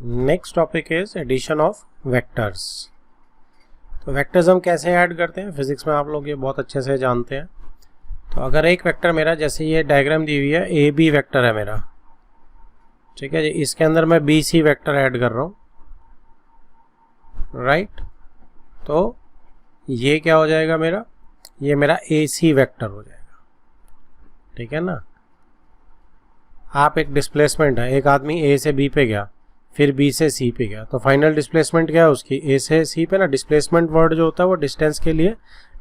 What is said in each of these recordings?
Next topic is addition of vectors. तो vectors हम कैसे ऐड करते हैं, फिजिक्स में आप लोग ये बहुत अच्छे से जानते हैं। तो अगर एक वेक्टर मेरा, जैसे ये डायग्राम दी हुई है, ए बी वेक्टर है मेरा, ठीक है जी, इसके अंदर मैं बी सी वेक्टर ऐड कर रहा हूँ, राइट। तो ये क्या हो जाएगा मेरा, ये मेरा ए सी वेक्टर हो जाएगा, ठीक है ना। आप एक डिस्प्लेसमेंट है, एक आदमी ए से बी पे गया, फिर बी से सी पे गया, तो फाइनल डिस्प्लेसमेंट क्या है उसकी, ए से सी पे ना। डिस्प्लेसमेंट वर्ड जो होता है वो डिस्टेंस के लिए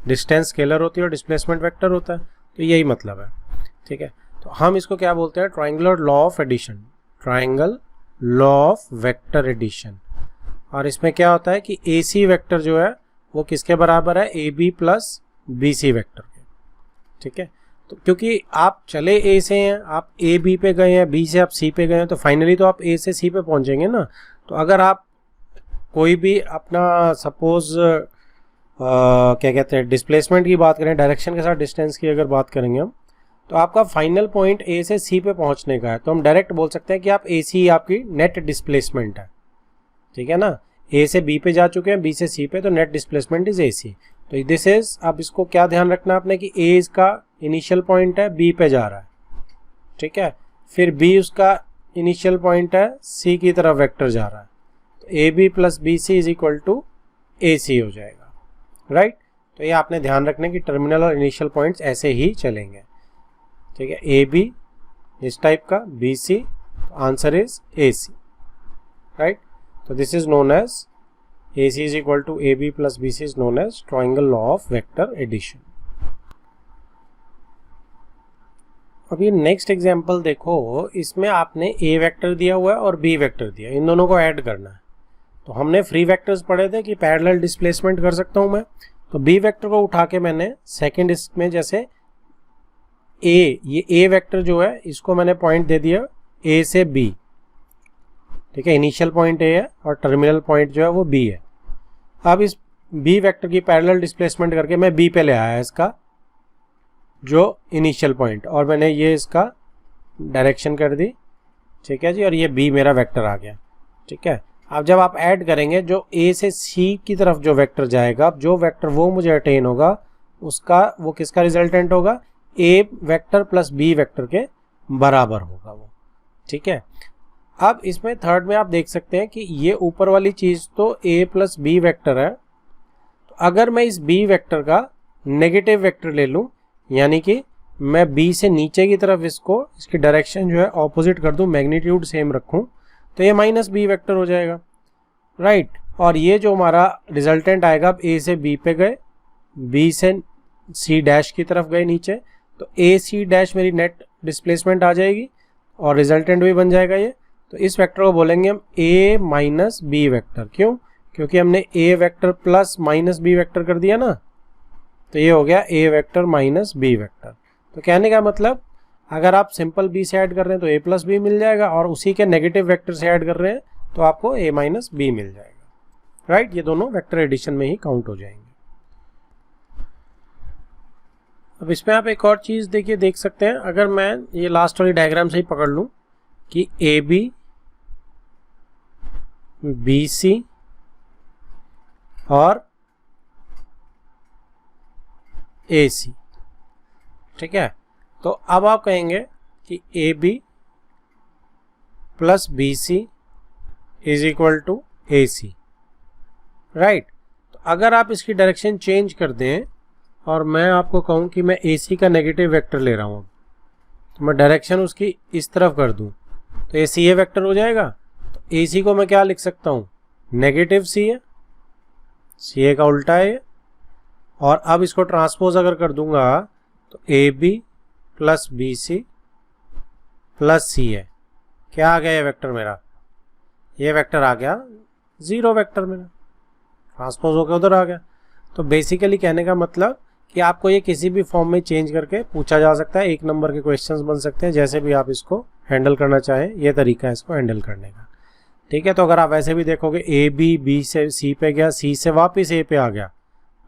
डिस्टेंस स्केलर होती है और डिस्प्लेसमेंट वेक्टर होता है, तो यही मतलब है, ठीक है। तो हम इसको क्या बोलते हैं, triangular law of addition, triangle law of vector addition. और इसमें क्या होता है कि ए सी वेक्टर जो है वो किसके बराबर है, A B plus B C vector के, ठीक है। तो क्योंकि आप चले ए से हैं, आप ए बी पे गए हैं, बी से आप सी पे गए हैं, तो फाइनली तो आप ए से सी पे पहुंचेंगे ना। तो अगर आप कोई भी अपना सपोज क्या कहते हैं, डिस्प्लेसमेंट की बात करें, डायरेक्शन के साथ डिस्टेंस की अगर बात करेंगे हम, तो आपका फाइनल पॉइंट ए से सी पे पहुंचने का है, तो हम डायरेक्ट बोल सकते हैं कि आप ए सी आपकी नेट डिस्प्लेसमेंट है, ठीक है ना। ए से बी पे जा चुके हैं, बी से सी पे, तो net displacement is A C. तो दिस इज, अब इसको क्या ध्यान रखना आपने कि ए इसका इनिशियल पॉइंट है, बी पे जा रहा है, ठीक है। फिर बी उसका इनिशियल पॉइंट है, सी की तरफ वेक्टर जा रहा है, तो A B plus B C is equal to A C हो जाएगा, राइट। तो ये आपने ध्यान रखना कि टर्मिनल और इनिशियल पॉइंट्स ऐसे ही चलेंगे, ठीक है। ए बी इस टाइप का, B C, answer is A C, right. So this is known as AC is equal to AB plus BC is known as triangle law of vector addition. अब ये next example देखो, इसमें आपने A vector दिया हुआ है और B vector दिया, इन दोनों को ऐड करना है। तो हमने फ्री वेक्टर्स पढ़े थे कि पैरेलल डिस्प्लेसमेंट कर सकता हूं मैं, तो B वेक्टर को उठा के मैंने सेकेंड इसमें, जैसे ये A वेक्टर जो है इसको मैंने पॉइंट दे दिया A से B, ठीक है। इनिशियल पॉइंट ए है और टर्मिनल पॉइंट जो है वो बी है। अब इस बी वेक्टर की पैरेलल डिस्प्लेसमेंट करके मैं बी पे ले आया इसका जो इनिशियल पॉइंट, और मैंने ये इसका डायरेक्शन कर दी, ठीक है जी, और ये बी मेरा वेक्टर आ गया, ठीक है। अब जब आप ऐड करेंगे, जो ए से सी की तरफ जो वेक्टर जाएगा, अब जो वेक्टर वो मुझे अटेन होगा उसका, वो किसका रिजल्टेंट होगा, ए वेक्टर प्लस बी वेक्टर के बराबर होगा वो, ठीक है। अब इसमें थर्ड में आप देख सकते हैं कि ये ऊपर वाली चीज तो a प्लस बी वेक्टर है, तो अगर मैं इस b वेक्टर का नेगेटिव वेक्टर ले लूं, यानी कि मैं b से नीचे की तरफ इसको, इसकी डायरेक्शन जो है ऑपोजिट कर दूं, मैग्नीट्यूड सेम रखूं, तो ये माइनस बी वेक्टर हो जाएगा, राइट। और ये जो हमारा रिजल्टेंट आएगा, अब a से b पे गए, b से c डैश की तरफ गए नीचे, तो a c डैश मेरी नेट डिस्प्लेसमेंट आ जाएगी और रिजल्टेंट भी बन जाएगा ये। तो इस वेक्टर को बोलेंगे हम a माइनस बी वेक्टर, क्यों, क्योंकि हमने a vector plus minus B vector कर दिया ना, तो ये हो गया a vector minus B vector. तो कहने का मतलब, अगर आप सिंपल b से ऐड कर रहे हैं तो a प्लस बी मिल जाएगा, और उसी के नेगेटिव वेक्टर से ऐड कर रहे हैं तो आपको a माइनस बी मिल जाएगा, राइट। ये दोनों वेक्टर एडिशन में ही काउंट हो जाएंगे। अब इसमें आप एक और चीज देखिए, देख सकते हैं, अगर मैं ये लास्ट वाली डायग्राम से ही पकड़ लूं कि ए बी बी सी और ए सी, ठीक है। तो अब आप कहेंगे कि A B plus B C is equal to A C, right. तो अगर आप इसकी डायरेक्शन चेंज कर दें और मैं आपको कहूं कि मैं ए सी का नेगेटिव वेक्टर ले रहा हूं, तो मैं डायरेक्शन उसकी इस तरफ कर दूं, तो ये सी ए वेक्टर हो जाएगा। ए सी को मैं क्या लिख सकता हूँ, नेगेटिव सी ए, सी ए का उल्टा है, और अब इसको ट्रांसपोज अगर कर दूंगा तो A B plus B C plus C A, क्या आ गया ये वेक्टर मेरा, ये वेक्टर आ गया जीरो वेक्टर मेरा, ट्रांसपोज होकर उधर आ गया। तो बेसिकली कहने का मतलब कि आपको ये किसी भी फॉर्म में चेंज करके पूछा जा सकता है, एक नंबर के क्वेश्चंस बन सकते हैं, जैसे भी आप इसको हैंडल करना चाहें, ये तरीका है इसको हैंडल करने का, ठीक है। तो अगर आप ऐसे भी देखोगे, ए बी बी से सी पे गया, सी से वापस ए पे आ गया,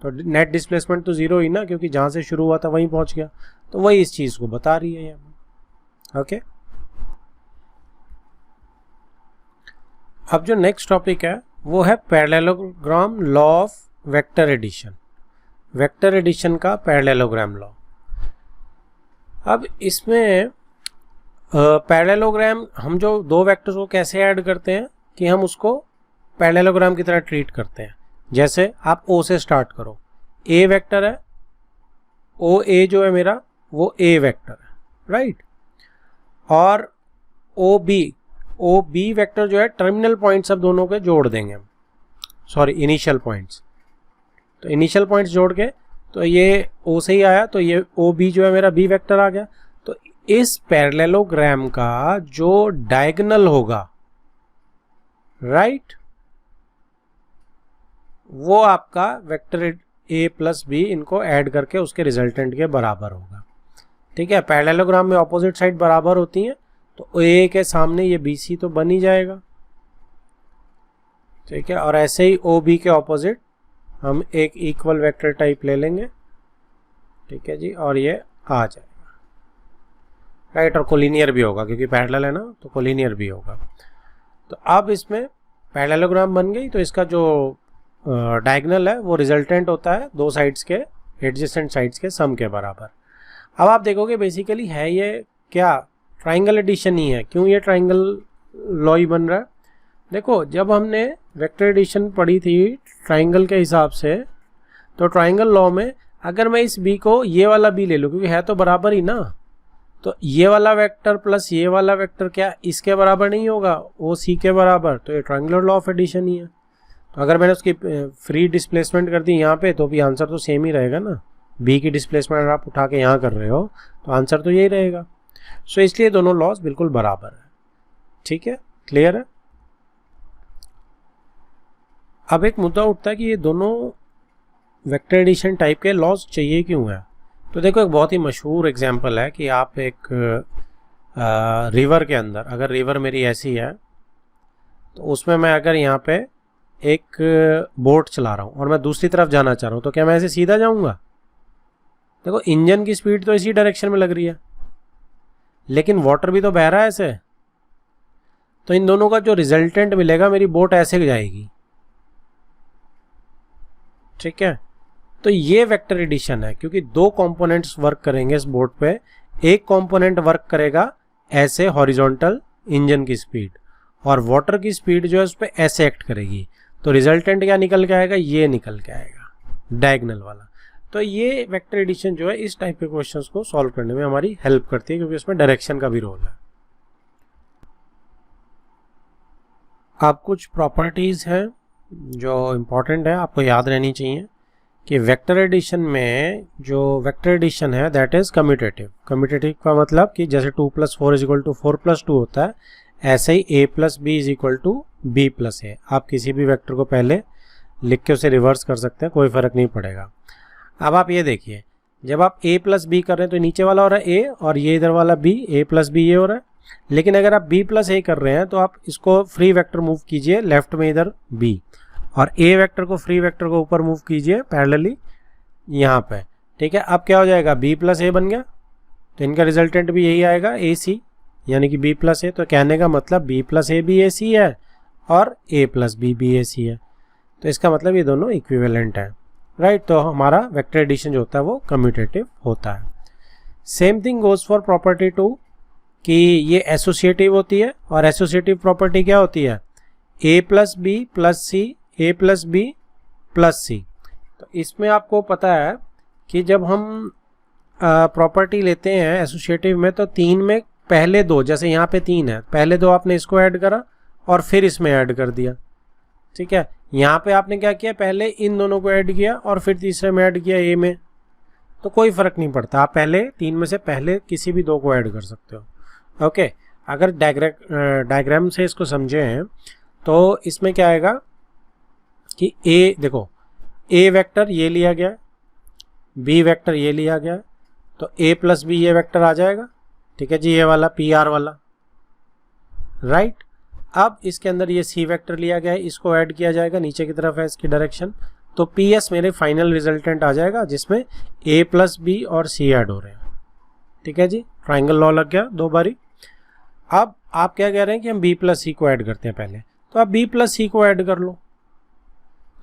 तो नेट डिस्प्लेसमेंट तो जीरो ही ना, क्योंकि जहां से शुरू हुआ था वहीं पहुंच गया, तो वही इस चीज को बता रही है यहाँ, ओके। अब जो नेक्स्ट टॉपिक है वो है parallelogram law of vector addition, vector addition का पैरेललोग्राम लॉ। अब इसमें पैरेललोग्राम हम जो दो वेक्टर्स को कैसे ऐड करते हैं कि हम उसको पैरेललोग्राम की तरह ट्रीट करते हैं। जैसे आप ओ से स्टार्ट करो, ए वेक्टर है, ओ ए जो है मेरा वो ए वेक्टर है, राइट। और ओ बी वेक्टर जो है टर्मिनल पॉइंट्स अब दोनों के जोड़ देंगे हम, सॉरी इनिशियल पॉइंट्स। तो इनिशियल पॉइंट्स जोड़ के तो ये ओ से ही आया, तो ये ओ बी जो है मेरा बी वेक्टर आ गया। तो इस पैरेललोग्राम का जो डायगोनल होगा, राइट, वो आपका वेक्टर ए प्लस बी इनको ऐड करके उसके रिजल्टेंट के बराबर होगा। ठीक है, पैरेललोग्राम में ऑपोजिट साइड बराबर होती हैं, तो ए के सामने ये बी सी तो बन ही जाएगा। ठीक है, और ऐसे ही ओ बी के ऑपोजिट हम एक इक्वल वेक्टर टाइप ले लेंगे। ठीक है जी, और ये आ जाएगा, राइट। और कोलिनियर भी होगा क्योंकि पैरेलल है ना, तो कोलिनियर भी होगा। तो अब इसमें पैरेललोग्राम बन गई, तो इसका जो डायगोनल है वो रिजल्टेंट होता है दो साइड्स के एडजेसेंट साइड्स के सम के बराबर। अब आप देखोगे बेसिकली है ये क्या, ट्राइंगल एडिशन ही है। क्यों ये ट्राइंगल लॉ ही बन रहा है? देखो, जब हमने वेक्टर एडिशन पढ़ी थी ट्राइंगल के हिसाब से, तो ट्राइंगल लॉ में अगर मैं इस बी को ये वाला बी ले लूँ, क्योंकि है तो बराबर ही ना, तो ये वाला वेक्टर प्लस ये वाला वेक्टर क्या इसके बराबर नहीं होगा, वो सी के बराबर। तो ये ट्राइंगुलर लॉ ऑफ एडिशन ही है। तो अगर मैंने उसकी फ्री डिस्प्लेसमेंट कर दी यहाँ पे, तो भी आंसर तो सेम ही रहेगा ना। बी की डिस्प्लेसमेंट आप उठा के यहाँ कर रहे हो तो आंसर तो यही रहेगा। सो इसलिए दोनों लॉज बिल्कुल बराबर है। ठीक है, क्लियर है। अब एक मुद्दा उठता है कि ये दोनों वेक्टर एडिशन टाइप के लॉज चाहिए क्यों है। तो देखो, एक बहुत ही मशहूर एग्जांपल है कि आप एक रिवर के अंदर, अगर रिवर मेरी ऐसी है, तो उसमें मैं अगर यहाँ पे एक बोट चला रहा हूँ और मैं दूसरी तरफ जाना चाह रहा हूँ, तो क्या मैं ऐसे सीधा जाऊँगा? देखो, इंजन की स्पीड तो इसी डायरेक्शन में लग रही है, लेकिन वाटर भी तो बह रहा है ऐसे। तो इन दोनों का जो रिजल्टेंट मिलेगा, मेरी बोट ऐसे जाएगी। ठीक है, तो ये वेक्टर एडिशन है, क्योंकि दो कंपोनेंट्स वर्क करेंगे इस बोट पे। एक कंपोनेंट वर्क करेगा ऐसे हॉरिजॉन्टल इंजन की स्पीड, और वाटर की स्पीड जो है उस पर ऐसे एक्ट करेगी। तो रिजल्टेंट क्या निकल के आएगा? ये निकल के आएगा डायगोनल वाला। तो ये वेक्टर एडिशन जो है इस टाइप के क्वेश्चंस को सॉल्व करने में हमारी हेल्प करती है, क्योंकि इसमें डायरेक्शन का भी रोल है। अब कुछ प्रॉपर्टीज हैं जो इम्पोर्टेंट है, आपको याद रहनी चाहिए कि वेक्टर एडिशन में जो वेक्टर एडिशन है दैट इज कम्यूटेटिव। कम्यूटेटिव का मतलब कि जैसे 2 + 4 = 4 + 2 होता है, ऐसे ही a + b = b + a। आप किसी भी वेक्टर को पहले लिख के उसे रिवर्स कर सकते हैं, कोई फर्क नहीं पड़ेगा। अब आप ये देखिए, जब आप a + b कर रहे हैं तो नीचे वाला हो रहा है a और ये इधर वाला b, a + b ये हो रहा है। लेकिन अगर आप b + a कर रहे हैं तो आप इसको फ्री वेक्टर मूव कीजिए लेफ्ट में इधर b, और a वेक्टर को फ्री वेक्टर को ऊपर मूव कीजिए पैरेलली यहाँ पे। ठीक है, अब क्या हो जाएगा? b + a बन गया। तो इनका रिजल्टेंट भी यही आएगा, ac, यानी कि b + a। तो कहने का मतलब b + a भी ac है और a + b भी ac है। तो इसका मतलब ये दोनों इक्विवेलेंट है, राइट। तो हमारा वेक्टर एडिशन जो होता है वो कम्यूटेटिव होता है। Same thing goes for property 2 कि ये एसोसिएटिव होती है, और एसोसिएटिव प्रॉपर्टी क्या होती है? a + b + c, a + b + c। तो इसमें आपको पता है कि जब हम प्रॉपर्टी लेते हैं एसोसिएटिव में, तो 3 में पहले 2, जैसे यहाँ पे 3 है, पहले 2 आपने इसको ऐड करा और फिर इसमें ऐड कर दिया। ठीक है, यहाँ पे आपने क्या किया? पहले इन दोनों को ऐड किया और फिर तीसरे में ऐड किया a में। तो कोई फर्क नहीं पड़ता, आप पहले 3 में से पहले किसी भी 2 को ऐड कर सकते हो। ओके, अगर डायग्राम से इसको समझे हैं तो इसमें क्या आएगा कि a, देखो a वेक्टर ये लिया गया, b वेक्टर ये लिया गया, तो a + b ये वेक्टर आ जाएगा। ठीक है जी, ये वाला PR वाला, राइट। अब इसके अंदर ये c वेक्टर लिया गया है, इसको ऐड किया जाएगा, नीचे की तरफ है इसकी डायरेक्शन। तो PS मेरे फाइनल रिजल्टेंट आ जाएगा, जिसमें a + b और c ऐड हो रहे हैं। ठीक है जी, ट्राइंगल लॉ लग गया 2 बारी। अब आप क्या कह रहे हैं कि हम b + c को ऐड करते हैं पहले। तो आप b प्लस सी को ऐड कर लो।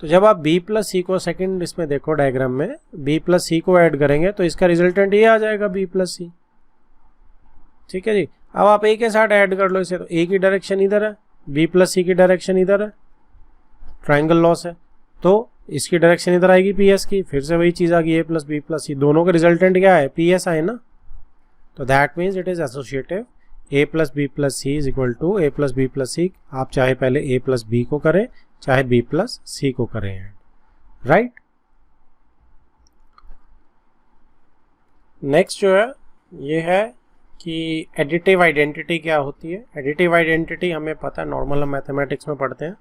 तो जब आप b प्लस सी को, सेकेंड इसमें देखो डायग्राम में, b प्लस सी को ऐड करेंगे तो इसका रिजल्टेंट ये आ जाएगा b प्लस सी। ठीक है जी। अब आप a के साथ ऐड कर लो इसे, तो a की डायरेक्शन इधर है, b प्लस सी की डायरेक्शन इधर है, ट्राइंगल लॉस है, तो इसकी डायरेक्शन इधर आएगी PS की, फिर से वही चीज़ आ गई a plus b plus C, दोनों का रिजल्टेंट क्या है, PS आए ना। तो that means it is associative a plus B plus C is equal to a plus B plus C. आप चाहे पहले a प्लस बी को करें, चाहे b प्लस सी को करें, राइट। नेक्स्ट जो है ये है कि एडिटिव आइडेंटिटी क्या होती है। एडिटिव आइडेंटिटी हमें पता है, नॉर्मल हम मैथमेटिक्स में पढ़ते हैं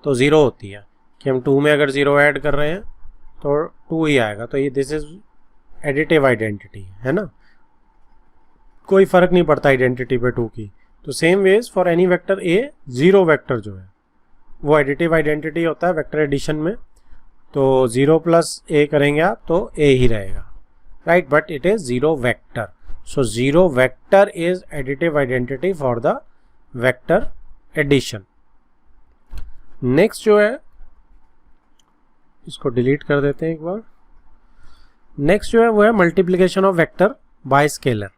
तो ज़ीरो होती है कि हम 2 में अगर ज़ीरो ऐड कर रहे हैं तो 2 ही आएगा, तो ये दिस इज एडिटिव आइडेंटिटी है ना, कोई फर्क नहीं पड़ता आइडेंटिटी पे 2 की। तो same ways for any vector A, zero vector जो है वो एडिटिव आइडेंटिटी होता है वेक्टर एडिशन में। तो 0 प्लस ए करेंगे आप तो ए ही रहेगा, right, but it is zero vector. So zero vector is additive identity for the vector addition. Next जो है, इसको डिलीट कर देते हैं एक बार। नेक्स्ट जो है वो है multiplication of vector by scalar.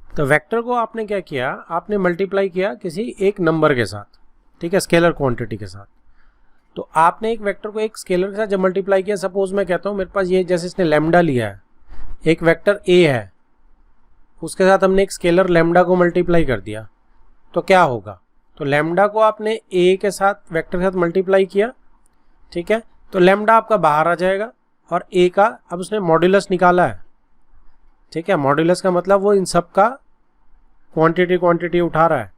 तो वेक्टर को आपने क्या किया, आपने मल्टीप्लाई किया किसी एक नंबर के साथ, ठीक है, स्केलर क्वांटिटी के साथ। तो आपने एक वेक्टर को एक स्केलर के साथ जब मल्टीप्लाई किया, सपोज मैं कहता हूँ मेरे पास ये, जैसे इसने लैम्डा लिया है, एक वेक्टर ए है, उसके साथ हमने एक स्केलर लैम्डा को मल्टीप्लाई कर दिया, तो क्या होगा, तो लैम्डा को आपने ए के साथ वेक्टर के साथ मल्टीप्लाई किया, ठीक है, तो लैम्डा आपका बाहर आ जाएगा और ए का अब उसने मॉड्यूलस निकाला है, ठीक है। मॉड्यूलस का मतलब वो इन सब का क्वांटिटी उठा रहा है।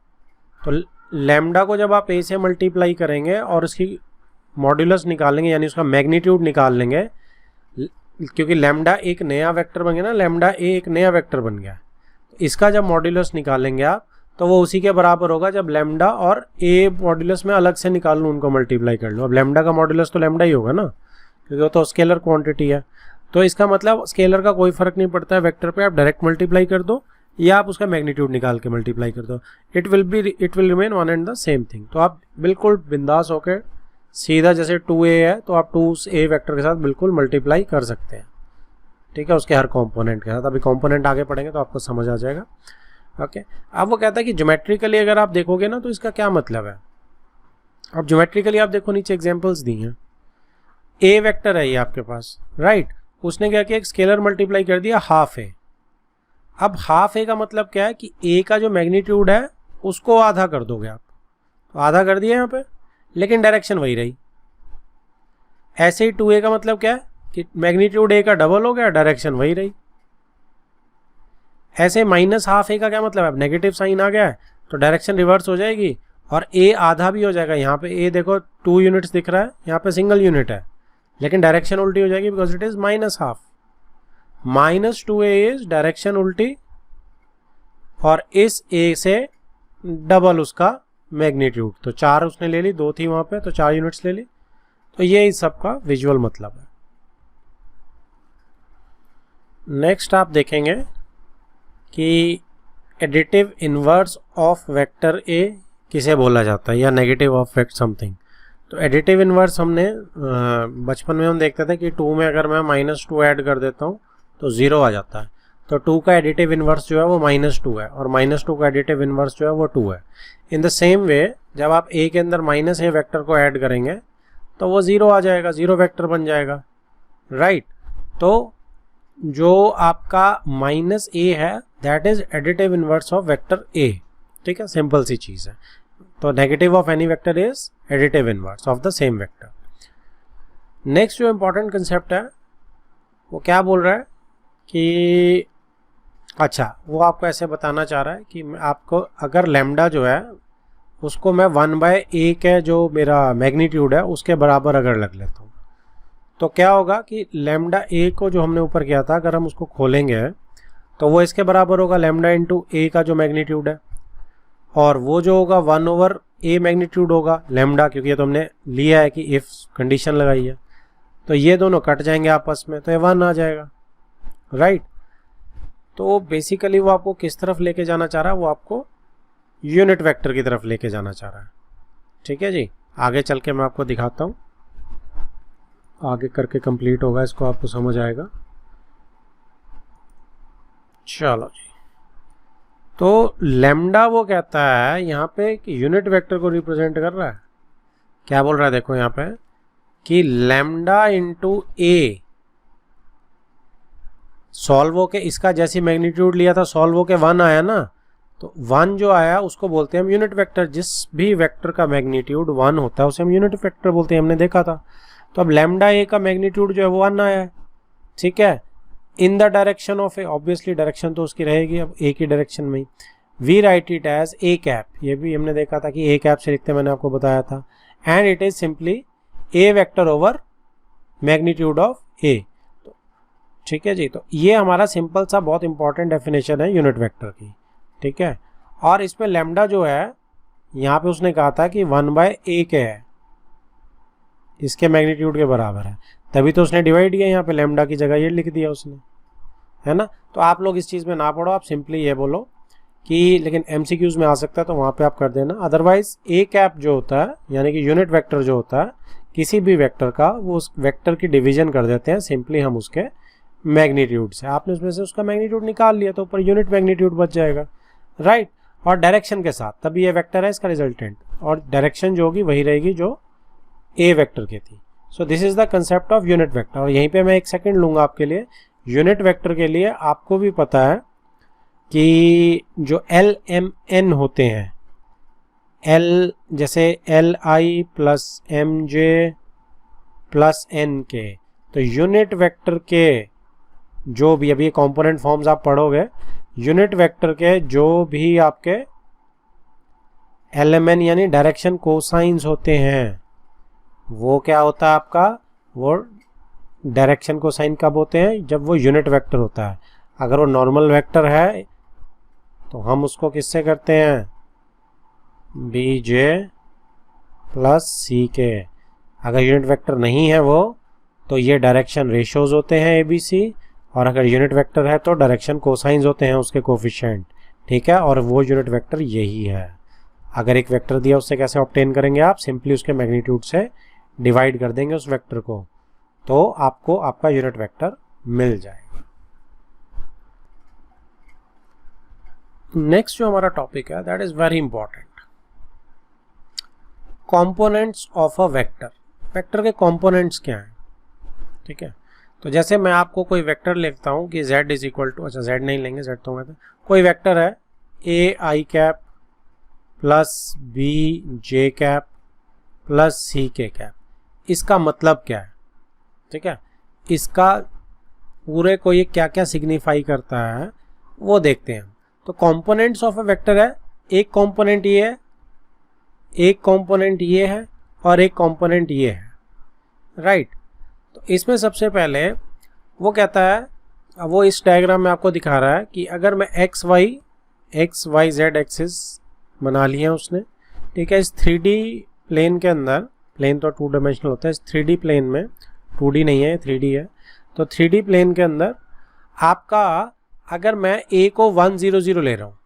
तो लैम्डा को जब आप ए से मल्टीप्लाई करेंगे और उसकी मॉड्यूलस निकालेंगे, यानी उसका मैग्नीट्यूड निकाल लेंगे, क्योंकि लैम्डा एक नया वेक्टर बन गया ना, लैम्डा ए एक नया वेक्टर बन गया, इसका जब मॉड्यूलस निकालेंगे आप तो वो उसी के बराबर होगा जब लैम्डा और ए मॉड्यूलस में अलग से निकाल लूँ, उनको मल्टीप्लाई कर लूँ। अब लैम्डा का मॉड्यूलस तो लैम्डा ही होगा ना, क्योंकि वो तो स्केलर क्वांटिटी है। तो इसका मतलब स्केलर का कोई फर्क नहीं पड़ता है, वेक्टर पे आप डायरेक्ट मल्टीप्लाई कर दो या आप उसका मैग्नीट्यूड निकाल के मल्टीप्लाई कर दो, it will remain one and the same thing. तो आप बिल्कुल बिंदास होकर सीधा, जैसे 2a है तो आप 2a वेक्टर के साथ बिल्कुल मल्टीप्लाई कर सकते हैं, ठीक है, उसके हर कंपोनेंट के साथ। अभी कंपोनेंट आगे पढ़ेंगे तो आपको समझ आ जाएगा, ओके। अब वो कहता है कि ज्योमेट्रिकली अगर आप देखोगे ना तो इसका क्या मतलब है। अब ज्योमेट्रिकली आप देखो, नीचे एग्जांपल्स दी हैं, ए वेक्टर है ये आपके पास, राइट, उसने क्या किया, एक स्केलर मल्टीप्लाई कर दिया हाफ ए। अब हाफ ए का मतलब क्या है कि ए का जो मैग्नीट्यूड है उसको आधा कर दोगे आप, तो आधा कर दिया यहाँ पे, लेकिन डायरेक्शन वही रही। ऐसे ही 2a का मतलब क्या है कि मैग्नीट्यूड ए का डबल हो गया, डायरेक्शन वही रही। ऐसे माइनस हाफ ए का क्या मतलब है, नेगेटिव साइन आ गया है तो डायरेक्शन रिवर्स हो जाएगी और ए आधा भी हो जाएगा। यहाँ पे ए देखो 2 यूनिट्स दिख रहा है, यहाँ पे सिंगल यूनिट है, लेकिन डायरेक्शन उल्टी हो जाएगी because it is minus half. -2a is direction उल्टी और इस a से डबल उसका मैग्नीट्यूड। तो 4 उसने ले ली, 2 थी वहाँ पे तो 4 यूनिट्स ले ली। तो ये इस सब का विजुअल मतलब है। नेक्स्ट आप देखेंगे कि additive inverse of vector A किसे बोला जाता है, या नेगेटिव ऑफ वेक्टर समथिंग। तो एडिटिव इनवर्स हमने बचपन में हम देखते थे कि 2 में अगर मैं -2 ऐड कर देता हूँ तो 0 आ जाता है। तो 2 का एडिटिव इनवर्स जो है वो -2 है और -2 का एडिटिव इनवर्स जो है वो 2 है। इन द सेम वे जब आप a के अंदर -a वेक्टर को ऐड करेंगे तो वो 0 आ जाएगा, 0 वेक्टर बन जाएगा, राइट। तो जो आपका -a है that is additive inverse of vector a, ठीक है, सिंपल सी चीज़ है। तो negative of any vector is additive inverse of the same vector. Next जो इंपॉर्टेंट कंसेप्ट है वो क्या बोल रहा है कि, अच्छा, वो आपको ऐसे बताना चाह रहा है कि आपको अगर लैम्डा जो है उसको मैं 1/a के जो मेरा मैग्नीट्यूड है उसके बराबर अगर लग लेता हूँ तो क्या होगा कि लैम्डा a को जो हमने ऊपर किया था अगर हम उसको खोलेंगे तो वो इसके बराबर होगा लैम्डा इंटू a का जो मैग्नीट्यूड है, और वो जो होगा 1/a मैग्नीट्यूड होगा लैम्डा, क्योंकि ये तो हमने लिया है कि इफ कंडीशन लगाई है। तो ये दोनों कट जाएंगे आपस में तो ये 1 आ जाएगा, राइट। तो बेसिकली वो आपको किस तरफ लेके जाना चाह रहा है, वो आपको यूनिट वेक्टर की तरफ लेके जाना चाह रहा है, ठीक है जी, आगे चल के मैं आपको दिखाता हूँ, आगे करके कंप्लीट होगा, इसको आपको समझ आएगा। चलो जी, तो लैम्डा वो कहता है यहाँ पे कि यूनिट वेक्टर को रिप्रेजेंट कर रहा है। क्या बोल रहा है देखो यहाँ पे कि लैम्डा इंटू ए सॉल्व होके, इसका जैसी मैग्नीट्यूड लिया था सॉल्व होके 1 आया ना, तो 1 जो आया उसको बोलते हैं हम यूनिट वेक्टर। जिस भी वेक्टर का मैग्नीट्यूड 1 होता है उसे हम यूनिट वेक्टर बोलते हैं, हमने देखा था। तो अब लैम्डा ए का मैग्नीट्यूड जो है वो 1 आया है, ठीक है, in the direction of A, obviously direction तो उसकी रहेगी अब ए की डायरेक्शन में ही। We write it as A cap, ये भी हमने देखा था कि ए कैप से लिखते, मैंने आपको बताया था। And it is simply A vector over magnitude of A. ठीक है जी, तो ये हमारा सिंपल सा बहुत इंपॉर्टेंट डेफिनेशन है यूनिट वेक्टर की, ठीक है। और इसमें लैम्डा जो है यहाँ पे उसने कहा था कि 1/a के है, इसके मैग्नीट्यूड के बराबर है, तभी तो उसने डिवाइड किया यहाँ पे, लैम्डा की जगह ये लिख दिया उसने, है ना। तो आप लोग इस चीज़ में ना पढ़ो, आप सिंपली ये बोलो कि, लेकिन MCQs में आ सकता है तो वहाँ पे आप कर देना। अदरवाइज ए कैप जो होता है यानी कि यूनिट वेक्टर जो होता है किसी भी वेक्टर का, वो उस वेक्टर की डिवीजन कर देते हैं सिंपली हम उसके मैग्नीट्यूड से। आपने उसमें से उसका मैग्नीट्यूड निकाल लिया तो ऊपर यूनिट मैग्नीट्यूड बच जाएगा, राइट। और डायरेक्शन के साथ, तभी ये वेक्टर है इसका रिजल्टेंट, और डायरेक्शन जो होगी वही रहेगी जो ए वेक्टर की थी। So this is the concept of unit vector. और यहीं पे मैं एक सेकंड लूंगा आपके लिए। यूनिट वेक्टर के लिए आपको भी पता है कि जो LMN होते हैं, L जैसे LI plus MJ plus NK, तो यूनिट वेक्टर के जो भी, अभी कंपोनेंट फॉर्म्स आप पढ़ोगे, यूनिट वेक्टर के जो भी आपके LMN यानी डायरेक्शन कोसाइंस होते हैं, वो क्या होता है आपका, वो डायरेक्शन कोसाइन कब होते हैं, जब वो यूनिट वेक्टर होता है। अगर वो नॉर्मल वेक्टर है तो हम उसको किससे करते हैं, BJ प्लस CK। अगर यूनिट वेक्टर नहीं है वो, तो ये डायरेक्शन रेशियोज होते हैं ABC, और अगर यूनिट वेक्टर है तो डायरेक्शन कोसाइंस होते हैं उसके कोफिशिएंट, ठीक है। और वो यूनिट वेक्टर यही है। अगर एक वेक्टर दिया उससे कैसे ऑब्टेन करेंगे आप, सिंपली उसके मैग्नीट्यूड से डिवाइड कर देंगे उस वेक्टर को, तो आपको आपका यूनिट वेक्टर मिल जाएगा। नेक्स्ट जो हमारा टॉपिक है that is very important, components of a vector. Vector के कंपोनेंट्स क्या हैं, ठीक है। तो जैसे मैं आपको कोई वेक्टर लिखता हूँ कि z इज इक्वल टू, अच्छा z नहीं लेंगे, z तो मैं कोई वेक्टर है AI cap plus BJ cap plus CK cap. इसका मतलब क्या है, ठीक है, इसका पूरे को ये क्या क्या सिग्निफाई करता है वो देखते हैं। तो कंपोनेंट्स ऑफ अ वेक्टर है, एक कंपोनेंट ये है, एक कंपोनेंट ये है, और एक कंपोनेंट ये है, राइट। तो इसमें सबसे पहले वो कहता है, वो इस डायग्राम में आपको दिखा रहा है कि अगर मैं x y z एक्सिस बना लिया उसने, ठीक है, इस 3D प्लेन के अंदर, प्लेन तो 2 डायमेंशनल होता है, इस 3D प्लेन में, 2D नहीं है 3D है, तो 3D प्लेन के अंदर आपका, अगर मैं A को 1 0 0 ले रहा हूँ,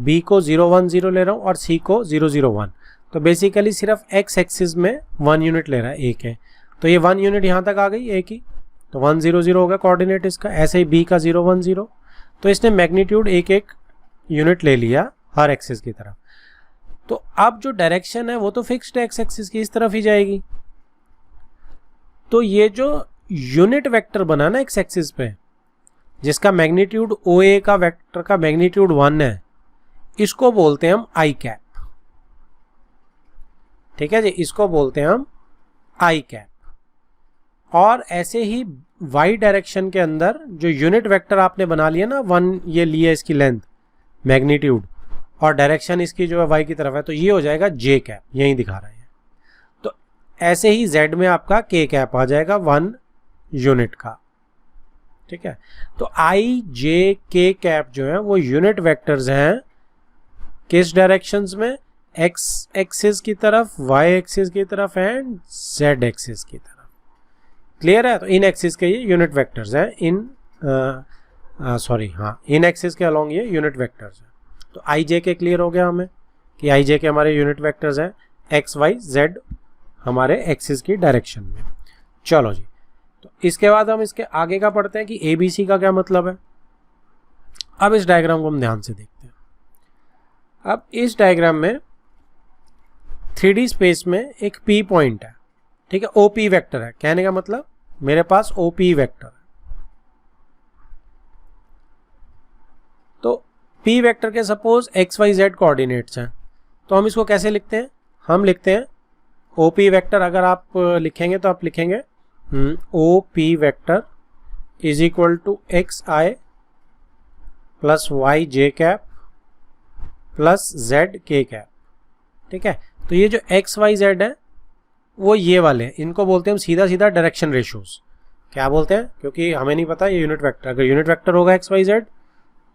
B को 0 1 0 ले रहा हूँ और C को 0 0 1, तो बेसिकली सिर्फ x एक्सिस में 1 यूनिट ले रहा है A के, तो ये 1 यूनिट यहाँ तक आ गई A की, तो 1 0 0 होगा कोऑर्डिनेट इसका। ऐसे ही B का 0 1 0, तो इसने मैग्नीट्यूड एक एक यूनिट ले लिया हर एक्सिस की तरफ। तो अब जो डायरेक्शन है वो तो फिक्स्ड है, एक्स एक्सिस की इस तरफ ही जाएगी। तो ये जो यूनिट वेक्टर बना ना एक्स एक्सिस पे, जिसका मैग्नीट्यूड OA का वेक्टर का मैग्नीट्यूड 1 है, इसको बोलते हैं हम आई कैप, ठीक है जी, इसको बोलते हैं हम आई कैप। और ऐसे ही y डायरेक्शन के अंदर जो यूनिट वेक्टर आपने बना लिया ना, 1 ये लिया इसकी लेंथ मैग्नीट्यूड, और डायरेक्शन इसकी जो है y की तरफ है, तो ये हो जाएगा j कैप, यही दिखा रहा है। तो ऐसे ही z में आपका k कैप आ जाएगा 1 यूनिट का, ठीक है। तो I J K कैप जो है वो यूनिट वेक्टर्स हैं, किस डायरेक्शंस में, x एक्सिस की तरफ, y एक्सिस की तरफ एंड z एक्सिस की तरफ। क्लियर है। तो इन एक्सिस के ये यूनिट वेक्टर्स हैं, इन एक्सिस के अलोंग ये यूनिट वेक्टर्स हैं। तो आई जे के क्लियर हो गया हमें कि आई जे के हमारे यूनिट वेक्टर्स हैं। एक्स वाई जेड हमारे एक्सिस की डायरेक्शन में। चलो जी, तो इसके बाद हम इसके आगे का पढ़ते हैं कि ए बी सी का क्या मतलब है। अब इस डायग्राम को हम ध्यान से देखते हैं। अब इस डायग्राम में 3D स्पेस में एक P पॉइंट है, ठीक है, OP वेक्टर है। कहने का मतलब मेरे पास OP वेक्टर है। तो P वेक्टर के सपोज XYZ कोऑर्डिनेट्स हैं, तो हम इसको कैसे लिखते हैं? हम लिखते हैं OP वेक्टर, अगर आप लिखेंगे तो आप लिखेंगे OP vector is equal to XI plus YJ cap plus ZK cap, ठीक है। तो ये जो XYZ है वो ये वाले हैं, इनको बोलते हैं हम सीधा सीधा डायरेक्शन रेशियोज। क्या बोलते हैं? क्योंकि हमें नहीं पता ये यूनिट वेक्टर, अगर यूनिट वेक्टर होगा XYZ,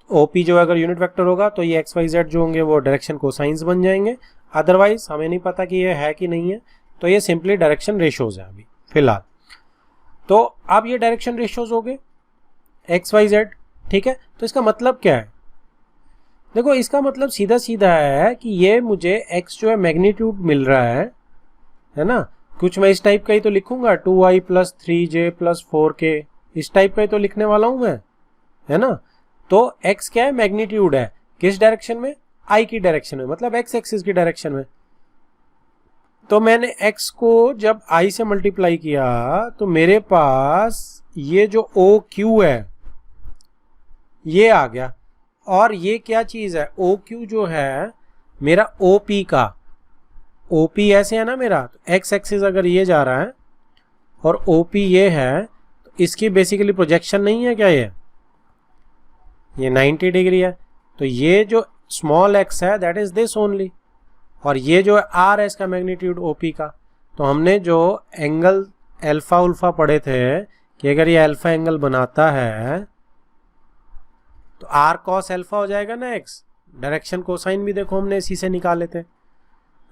OP जो अगर यूनिट वेक्टर होगा तो ये XYZ जो होंगे वो डायरेक्शन कोसाइंस बन जाएंगे। अदरवाइज हमें नहीं पता कि ये है कि नहीं है, तो ये सिंपली डायरेक्शन रेशियोज है अभी फिलहाल। तो अब ये डायरेक्शन रेशियोज हो गए XYZ, ठीक है। तो इसका मतलब क्या है? देखो, इसका मतलब सीधा सीधा है कि ये मुझे x जो है मैग्नीट्यूड मिल रहा है ना। कुछ मैं इस टाइप का ही तो लिखूंगा, 2i plus 3j plus 4k, इस टाइप का ही तो लिखने वाला हूं मैं, है ना। तो x क्या है? मैग्नीट्यूड है। किस डायरेक्शन में? i की डायरेक्शन में, मतलब x एक्सिस की डायरेक्शन में। तो मैंने x को जब i से मल्टीप्लाई किया तो मेरे पास ये जो OQ है ये आ गया। और ये क्या चीज है? OQ जो है मेरा OP का, OP ऐसे है ना मेरा, तो x एक्सिस अगर ये जा रहा है और OP ये है, तो इसकी बेसिकली प्रोजेक्शन नहीं है क्या? ये 90 डिग्री है। तो ये जो स्मॉल x है दैट इज दिस ओनली, और ये जो r है इसका मैग्नीट्यूड OP का। तो हमने जो एंगल अल्फा उल्फा पढ़े थे कि अगर ये अल्फा एंगल बनाता है तो r cos अल्फा हो जाएगा ना x। डायरेक्शन कोसाइन भी देखो हमने इसी से निकाले थे,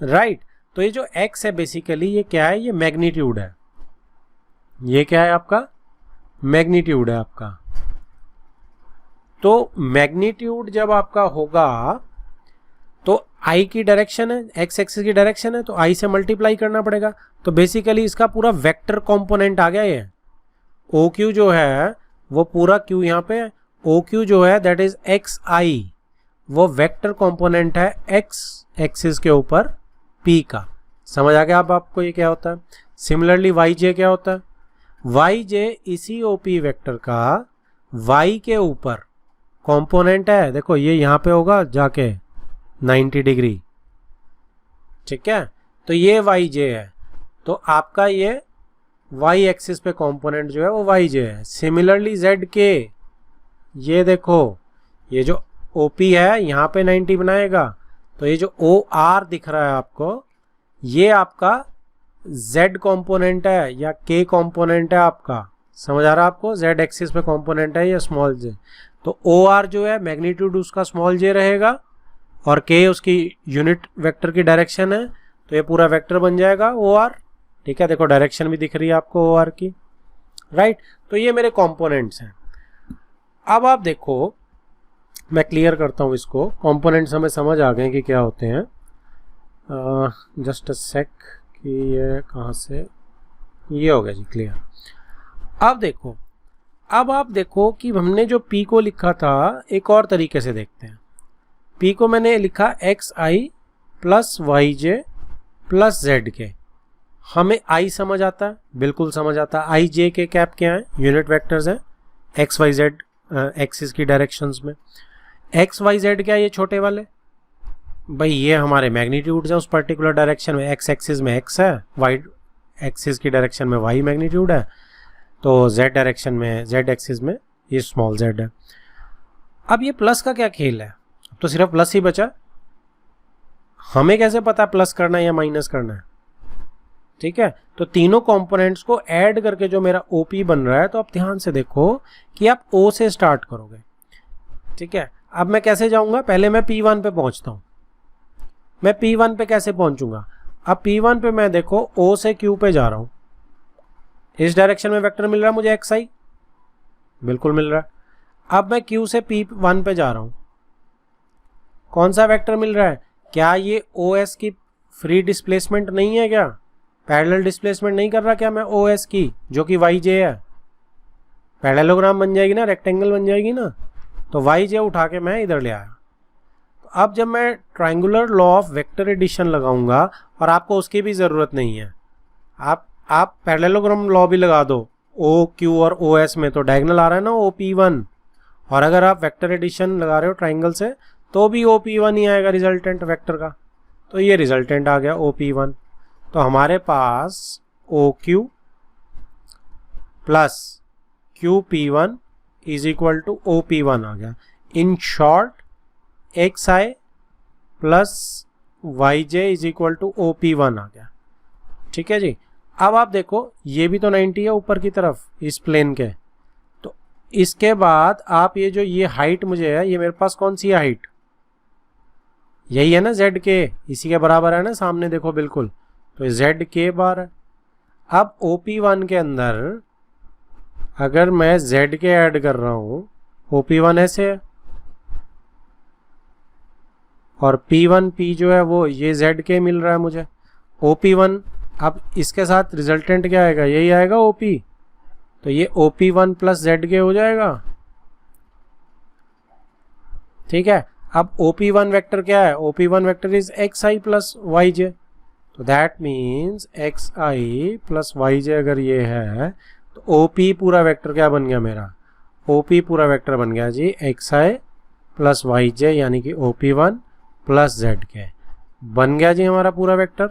राइट। तो ये जो x है बेसिकली ये क्या है? ये मैग्नीट्यूड है। ये क्या है आपका? मैग्नीट्यूड है आपका। तो मैग्नीट्यूड जब आपका होगा तो i की डायरेक्शन है, x एक्सिस की डायरेक्शन है, तो i से मल्टीप्लाई करना पड़ेगा। तो बेसिकली इसका पूरा वेक्टर कंपोनेंट आ गया। ये OQ जो है वो पूरा Q यहाँ पे है, OQ जो है दैट इज XI, वो वेक्टर कंपोनेंट है x एक्सिस के ऊपर P का। समझ आ गया अब आपको ये क्या होता है? सिमिलरली YJ क्या होता है? YJ इसी OP वेक्टर का y के ऊपर कंपोनेंट है। देखो ये यहाँ पे होगा जाके 90 डिग्री, ठीक है। तो ये YJ है, तो आपका ये y एक्सिस पे कंपोनेंट जो है वो YJ है। सिमिलरली ZK, ये देखो ये जो OP है यहाँ पे 90 बनाएगा, तो ये जो OR दिख रहा है आपको ये आपका Z कंपोनेंट है या K कंपोनेंट है आपका। समझ आ रहा है आपको? Z एक्सिस पे कंपोनेंट है या स्मॉल j। तो OR जो है मैग्नीट्यूड उसका स्मॉल j रहेगा और K उसकी यूनिट वेक्टर की डायरेक्शन है, तो ये पूरा वेक्टर बन जाएगा OR, ठीक है। देखो डायरेक्शन भी दिख रही है आपको OR की, राइट। तो ये मेरे कंपोनेंट्स हैं। अब आप देखो, मैं क्लियर करता हूँ इसको। कंपोनेंट्स हमें समझ आ गए कि क्या होते हैं। जस्ट अ सेक कि ये कहाँ से, ये हो गया जी क्लियर। अब आप देखो कि हमने जो P को लिखा था एक और तरीके से देखते हैं। P को मैंने लिखा XI plus YJ plus ZK। हमें I समझ आता है, बिल्कुल समझ आता है। I J के कैप क्या है? यूनिट वेक्टर्स हैं XYZ एक्सिस की डायरेक्शंस में। XYZ क्या है? ये छोटे वाले भाई ये हमारे मैग्नीट्यूड्स हैं उस पर्टिकुलर डायरेक्शन में। X एक्सिस में X है, Y एक्सिस की डायरेक्शन में Y मैग्नीट्यूड है, तो Z डायरेक्शन में Z एक्सिस में ये स्मॉल z है। अब ये प्लस का क्या खेल है? तो सिर्फ प्लस ही बचा। हमें कैसे पता प्लस करना है या माइनस करना है? ठीक है, तो तीनों कंपोनेंट्स को ऐड करके जो मेरा OP बन रहा है, तो आप ध्यान से देखो कि आप O से स्टार्ट करोगे, ठीक है। अब मैं कैसे जाऊंगा? पहले मैं P1 पे पहुंचता हूं। मैं P1 पे कैसे पहुंचूंगा? अब P1 पे मैं देखो O से Q पे जा रहा हूं। इस डायरेक्शन में वेक्टर मिल रहा है मुझे XI, बिल्कुल मिल रहा है। अब मैं Q से P1 पे जा रहा हूं। कौन सा वेक्टर मिल रहा है? क्या ये OS की फ्री डिस्प्लेसमेंट नहीं है क्या, पैरेलल डिस्प्लेसमेंट नहीं कर रहा क्या मैं ओ एस की, जो कि वाई जे है, पैरेललोग्राम बन जाएगी ना, रेक्टेंगल बन जाएगी ना, तो वाई जे उठा के मैं इधर ले आया। तो अब जब मैं triangular law of vector addition लगाऊंगा, और आपको उसकी भी ज़रूरत नहीं है, आप पैरेललोग्राम लॉ भी लगा दो ओ क्यू और ओ एस में, तो डायगोनल आ रहा है ना ओ पी वन, और अगर आप वेक्टर एडिशन लगा रहे हो ट्राइंगल से तो भी ओ पी वन ही आएगा रिजल्टेंट वेक्टर का। तो ये रिजल्टेंट आ गया ओ पी वन। तो हमारे पास O Q plus Q P one is equal to O P one आ गया। In short X I plus Y J is equal to O P one आ गया। ठीक है जी। अब आप देखो ये भी तो 90 है ऊपर की तरफ इस प्लेन के, तो इसके बाद आप ये हाइट मुझे है, ये मेरे पास कौन सी है हाइट, यही है ना जेड के, इसी के बराबर है ना सामने देखो बिल्कुल, तो जेड के बार है। अब ओ पी वन के अंदर अगर मैं जेड के ऐड कर रहा हूं, ओ पी वन ऐसे है और पी वन पी जो है वो ये जेड के मिल रहा है मुझे, ओ पी वन। अब इसके साथ रिजल्टेंट क्या आएगा, यही आएगा ओ पी, तो ये O P one plus Z K हो जाएगा। ठीक है। अब ओ पी वन वैक्टर क्या है, O P one vector is x I plus Y j, तो that means x I plus Y j अगर ये है तो ओ पी पूरा वेक्टर क्या बन गया मेरा, ओ पी पूरा वेक्टर बन गया जी एक्स आई प्लस वाई जे, यानी कि O P one plus Z K बन गया जी हमारा पूरा वेक्टर।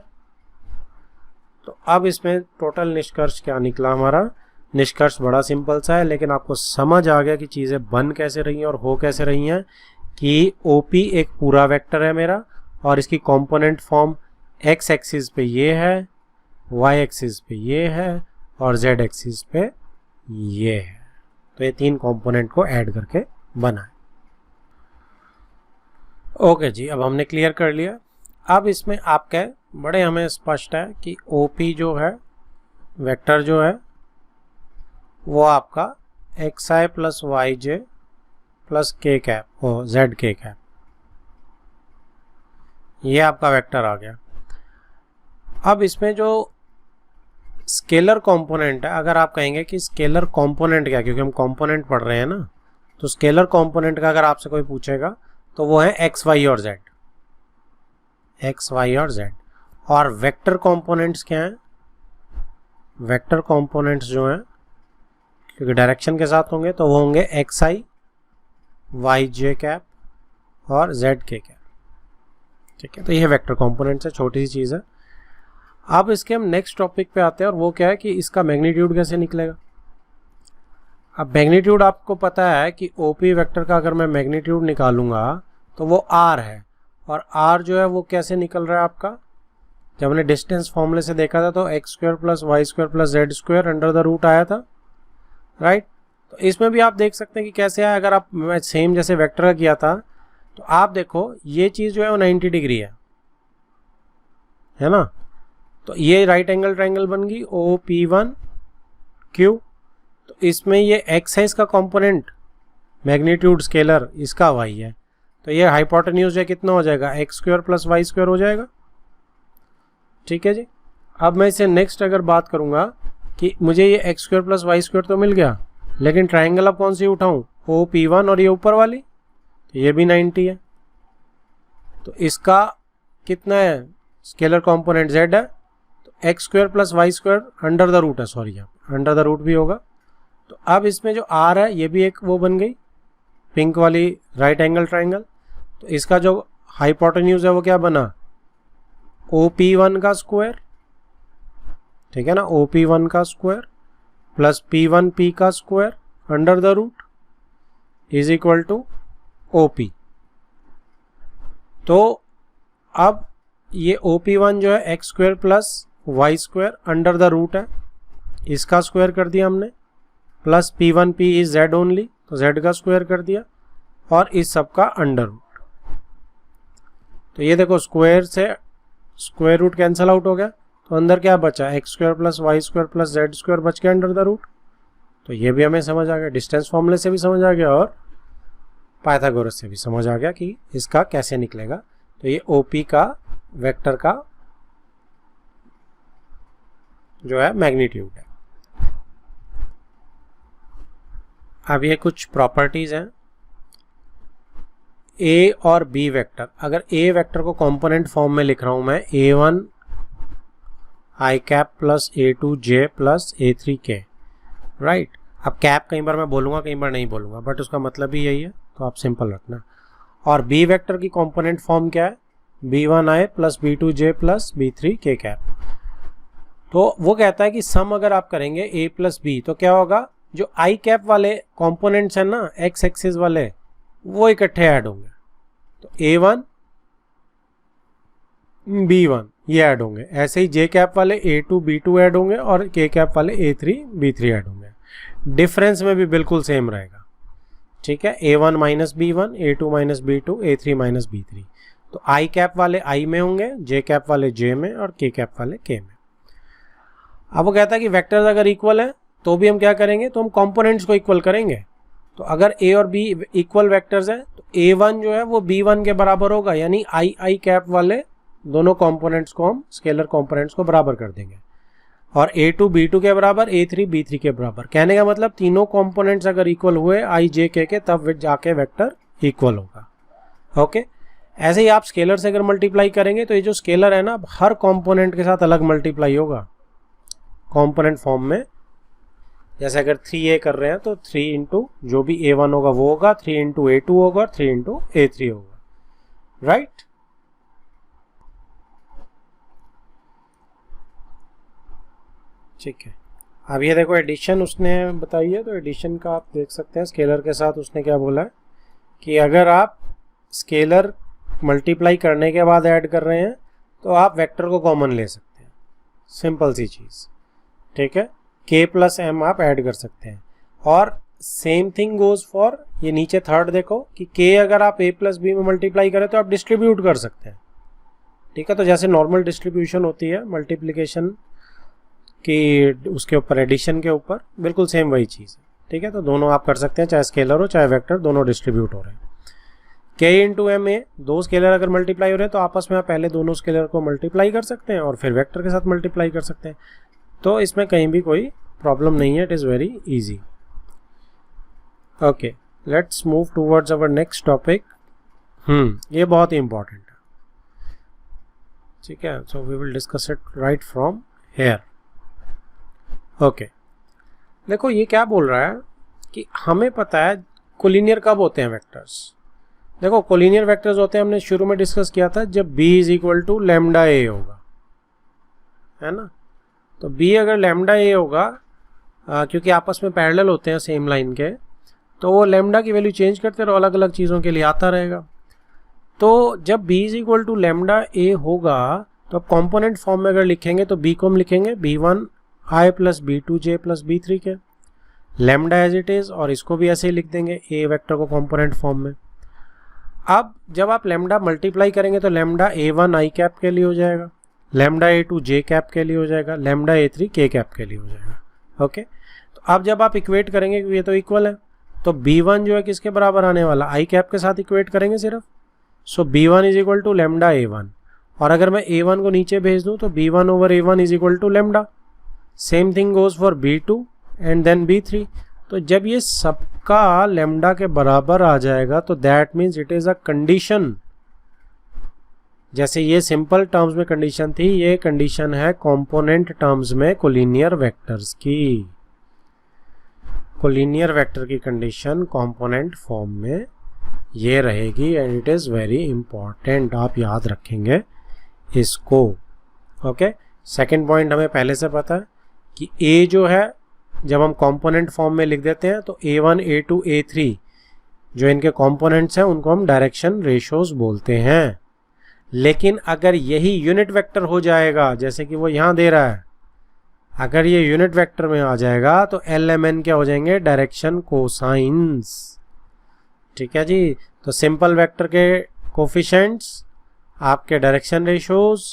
तो अब इसमें टोटल निष्कर्ष क्या निकला हमारा, निष्कर्ष बड़ा सिंपल सा है, लेकिन आपको समझ आ गया कि चीज़ें बन कैसे रही हैं और हो कैसे रही हैं, कि ओपी एक पूरा वेक्टर है मेरा और इसकी कंपोनेंट फॉर्म एक्स एक्सिस पे ये है, वाई एक्सिस पे ये है और जेड एक्सिस पे ये है। तो ये तीन कंपोनेंट को ऐड करके बना है। ओके जी, अब हमने क्लियर कर लिया। अब इसमें आपके बड़े हमें स्पष्ट है कि ओपी जो है वेक्टर जो है वो आपका एक्स आई प्लस वाई जे प्लस के कैप हो जेड के कैप, ये आपका वेक्टर आ गया। अब इसमें जो स्केलर कंपोनेंट है, अगर आप कहेंगे कि स्केलर कंपोनेंट क्या, क्योंकि हम कंपोनेंट पढ़ रहे हैं ना, तो स्केलर कंपोनेंट का अगर आपसे कोई पूछेगा तो वो है एक्स वाई और जेड, एक्स वाई और जेड। और वेक्टर कंपोनेंट्स क्या हैं, वेक्टर कंपोनेंट्स जो हैं क्योंकि डायरेक्शन के साथ होंगे तो वो होंगे एक्स आई वाई जे कैप और जेड के कैप। ठीक है, तो ये वेक्टर कंपोनेंट्स है, छोटी सी चीज़ है। अब इसके हम नेक्स्ट टॉपिक पे आते हैं और वो क्या है कि इसका मैग्नीट्यूड कैसे निकलेगा। अब मैग्नीट्यूड आपको पता है कि ओपी वेक्टर का अगर मैं मैग्नीट्यूड निकालूंगा तो वो आर है, और आर जो है वो कैसे निकल रहा है आपका, जब हमने डिस्टेंस फॉर्मूले से देखा था तो X square plus Y square plus Z square under the root आया था, राइट। तो इसमें भी आप देख सकते हैं कि कैसे है। अगर आप मैं सेम जैसे वेक्टर का किया था तो आप देखो ये चीज़ जो है वो 90 डिग्री है ना, तो ये राइट एंगल ट्रायंगल बन गई ओ पी वन क्यू। तो इसमें ये एक्स है इसका कंपोनेंट, मैग्नीट्यूड स्केलर इसका वाई है, तो ये हाइपोटेन्यूज है कितना हो जाएगा, X square plus Y square हो जाएगा। ठीक है जी। अब मैं इसे नेक्स्ट अगर बात करूंगा कि मुझे ये X square plus Y square तो मिल गया, लेकिन ट्राइंगल अब कौन सी उठाऊं, ओ पी वन और ये ऊपर वाली, तो ये भी 90 है, तो इसका कितना है स्केलर कंपोनेंट जेड है, तो X square plus Y square under the root है, सॉरी यहाँ अंडर द रूट भी होगा। तो अब इसमें जो आर है ये भी एक वो बन गई पिंक वाली राइट एंगल ट्राइंगल, तो इसका जो हाइपोटेन्यूज है वो क्या बना, ओ पी वन का स्क्वायर, ठीक है ना, ओ पी वन का square plus P one P का square under the root is equal to O P. तो अब ये ओ पी वन जो है x square plus Y square under the root है, इसका स्क्वायर कर दिया हमने, plus P one P is z only, तो जेड का स्क्वायर कर दिया, और इस सब का अंडर रूट। तो ये देखो स्क्वायर से स्क्वायर रूट कैंसिल आउट हो गया, तो अंदर क्या बचा, X square plus Y square plus Z square बच गया अंडर द रूट। तो ये भी हमें समझ आ गया, डिस्टेंस फॉर्मूले से भी समझ आ गया और पाइथागोरस से भी समझ आ गया कि इसका कैसे निकलेगा। तो ये ओपी का वेक्टर का जो है मैग्नीट्यूड है। अब ये कुछ प्रॉपर्टीज हैं। ए और बी वेक्टर, अगर ए वेक्टर को कंपोनेंट फॉर्म में लिख रहा हूं मैं a1 i cap plus a2 j plus a3 k, right. अब कैप कई बार मैं बोलूंगा कई बार नहीं बोलूंगा, बट उसका मतलब भी यही है, तो आप सिंपल रखना। और बी वेक्टर की कंपोनेंट फॉर्म क्या है, b1 i plus b2 j plus b3 k cap. तो वो कहता है कि सम अगर आप करेंगे a प्लस बी तो क्या होगा, जो आई कैप वाले कंपोनेंट्स हैं ना एक्स एक्सिस वाले, वो इकट्ठे ऐड होंगे। तो a1 b1 ये ऐड होंगे, ऐसे ही जे कैप वाले a2 b2 ऐड होंगे और k कैप वाले a3 b3 ऐड होंगे। डिफरेंस में भी बिल्कुल सेम रहेगा, ठीक है। a1 minus b1, a2 minus b2, a3 minus b3। तो आई कैप वाले i में होंगे, जे कैप वाले j में और k कैप वाले k में। अब वो कहता है कि वेक्टर्स अगर इक्वल है तो भी हम क्या करेंगे, तो हम कंपोनेंट्स को इक्वल करेंगे। तो अगर a और b इक्वल वेक्टर्स हैं तो a1 जो है वो b1 के बराबर होगा, यानी आई कैप वाले दोनों कंपोनेंट्स को हम स्केलर कंपोनेंट्स को बराबर कर देंगे। और a2 b2 के बराबर, a3 b3 के बराबर। कहने का मतलब तीनों कंपोनेंट्स अगर इक्वल हुए i j k के, तब जाके वेक्टर इक्वल होगा। ओके, ऐसे ही आप स्केलर से अगर मल्टीप्लाई करेंगे तो ये जो स्केलर है ना, हर कंपोनेंट के साथ अलग मल्टीप्लाई होगा कंपोनेंट फॉर्म में। जैसे अगर 3a कर रहे हैं तो 3 इंटू जो भी a1 होगा वो होगा, 3 इंटू a2 होगा, 3 इंटू a3 होगा, राइट। ठीक है, अब ये देखो एडिशन उसने बताई है, तो एडिशन का आप देख सकते हैं स्केलर के साथ उसने क्या बोला है कि अगर आप स्केलर मल्टीप्लाई करने के बाद ऐड कर रहे हैं तो आप वेक्टर को कॉमन ले सकते हैं, सिंपल सी चीज़, ठीक है। k प्लस m आप ऐड कर सकते हैं। और सेम थिंग गोज फॉर ये नीचे थर्ड देखो कि k अगर आप a प्लस बी में मल्टीप्लाई करें तो आप डिस्ट्रीब्यूट कर सकते हैं, ठीक है। तो जैसे नॉर्मल डिस्ट्रीब्यूशन होती है मल्टीप्लिकेशन की, उसके ऊपर एडिशन के ऊपर, बिल्कुल सेम वही चीज़ है, ठीक है। तो दोनों आप कर सकते हैं, चाहे स्केलर हो चाहे वेक्टर, दोनों डिस्ट्रीब्यूट हो रहे हैं। k इंटू एम ए, दो स्केलर अगर मल्टीप्लाई हो रहे हैं तो आपस में आप पहले दोनों स्केलर को मल्टीप्लाई कर सकते हैं और फिर वेक्टर के साथ मल्टीप्लाई कर सकते हैं। तो इसमें कहीं भी कोई प्रॉब्लम नहीं है, it is very easy. Okay, let's move towards our next topic. ये बहुत ही इंपॉर्टेंट है, ठीक है। So we will discuss it right from here. Okay, देखो ये क्या बोल रहा है कि हमें पता है कोलिनियर कब होते हैं वेक्टर्स। देखो कोलिनियर वेक्टर्स होते हैं, हमने शुरू में डिस्कस किया था जब b is equal to lambda a होगा, है ना। तो b अगर लैम्डा ए होगा, क्योंकि आपस में पैरेलल होते हैं सेम लाइन के, तो वो लैम्डा की वैल्यू चेंज करते रहो, अलग अलग चीज़ों के लिए आता रहेगा। तो जब b is equal to lambda a होगा तो अब कॉम्पोनेंट फॉर्म में अगर लिखेंगे तो b को हम लिखेंगे b1 i plus b2 j plus b3 के, लैम्डा एज इट इज़, और इसको भी ऐसे ही लिख देंगे a वेक्टर को कॉम्पोनेंट फॉर्म में। अब जब आप लैम्डा मल्टीप्लाई करेंगे तो लैम्डा a1 i कैप के लिए हो जाएगा, लैम्डा a2 j कैप के लिए हो जाएगा, लैम्डा a3 k कैप के लिए हो जाएगा। ओके, तो अब जब आप इक्वेट करेंगे, क्योंकि ये तो इक्वल है, तो b1 जो है किसके बराबर आने वाला, i कैप के साथ इक्वेट करेंगे सिर्फ। So b1 is equal to lambda a1, और अगर मैं a1 को नीचे भेज दूँ तो b1 over a1 is equal to lambda. Same thing goes for b2 and then b3। तो जब ये सबका लैम्डा के बराबर आ जाएगा तो that means it is a condition. जैसे ये सिंपल टर्म्स में कंडीशन थी, ये कंडीशन है कंपोनेंट टर्म्स में कोलिनियर वेक्टर्स की। कोलिनियर वेक्टर की कंडीशन कंपोनेंट फॉर्म में ये रहेगी, and it is very important, आप याद रखेंगे इसको। ओके, सेकंड पॉइंट हमें पहले से पता है कि a जो है जब हम कंपोनेंट फॉर्म में लिख देते हैं तो a1 a2 a3 जो इनके कंपोनेंट्स हैं उनको हम डायरेक्शन रेशियोज बोलते हैं। लेकिन अगर यही यूनिट वेक्टर हो जाएगा, जैसे कि वो यहाँ दे रहा है, अगर ये यूनिट वेक्टर में आ जाएगा तो LMN क्या हो जाएंगे, डायरेक्शन कोसाइंस, ठीक है जी। तो सिंपल वेक्टर के कोफिशिएंट्स आपके डायरेक्शन रेशियोज,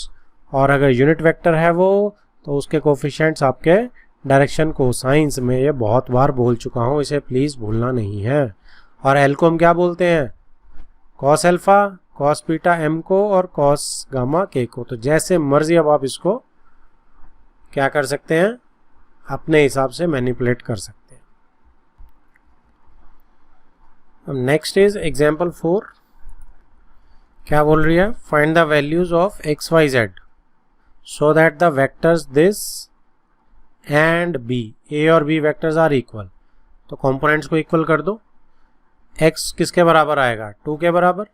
और अगर यूनिट वेक्टर है वो तो उसके कोफिशिएंट्स आपके डायरेक्शन कोसाइंस में। ये बहुत बार बोल चुका हूँ, इसे प्लीज़ भूलना नहीं है। और एल को हम क्या बोलते हैं, cos alpha, cos beta M को, और कॉस गामा के को। तो जैसे मर्जी अब आप इसको क्या कर सकते हैं, अपने हिसाब से मैनिपुलेट कर सकते हैं। अब नेक्स्ट इज एग्जाम्पल 4। क्या बोल रही है, find the values of x y z so that the vectors this and b, a और बी वेक्टर्स आर इक्वल। तो कंपोनेंट्स को इक्वल कर दो। x किसके बराबर आएगा, 2 के बराबर,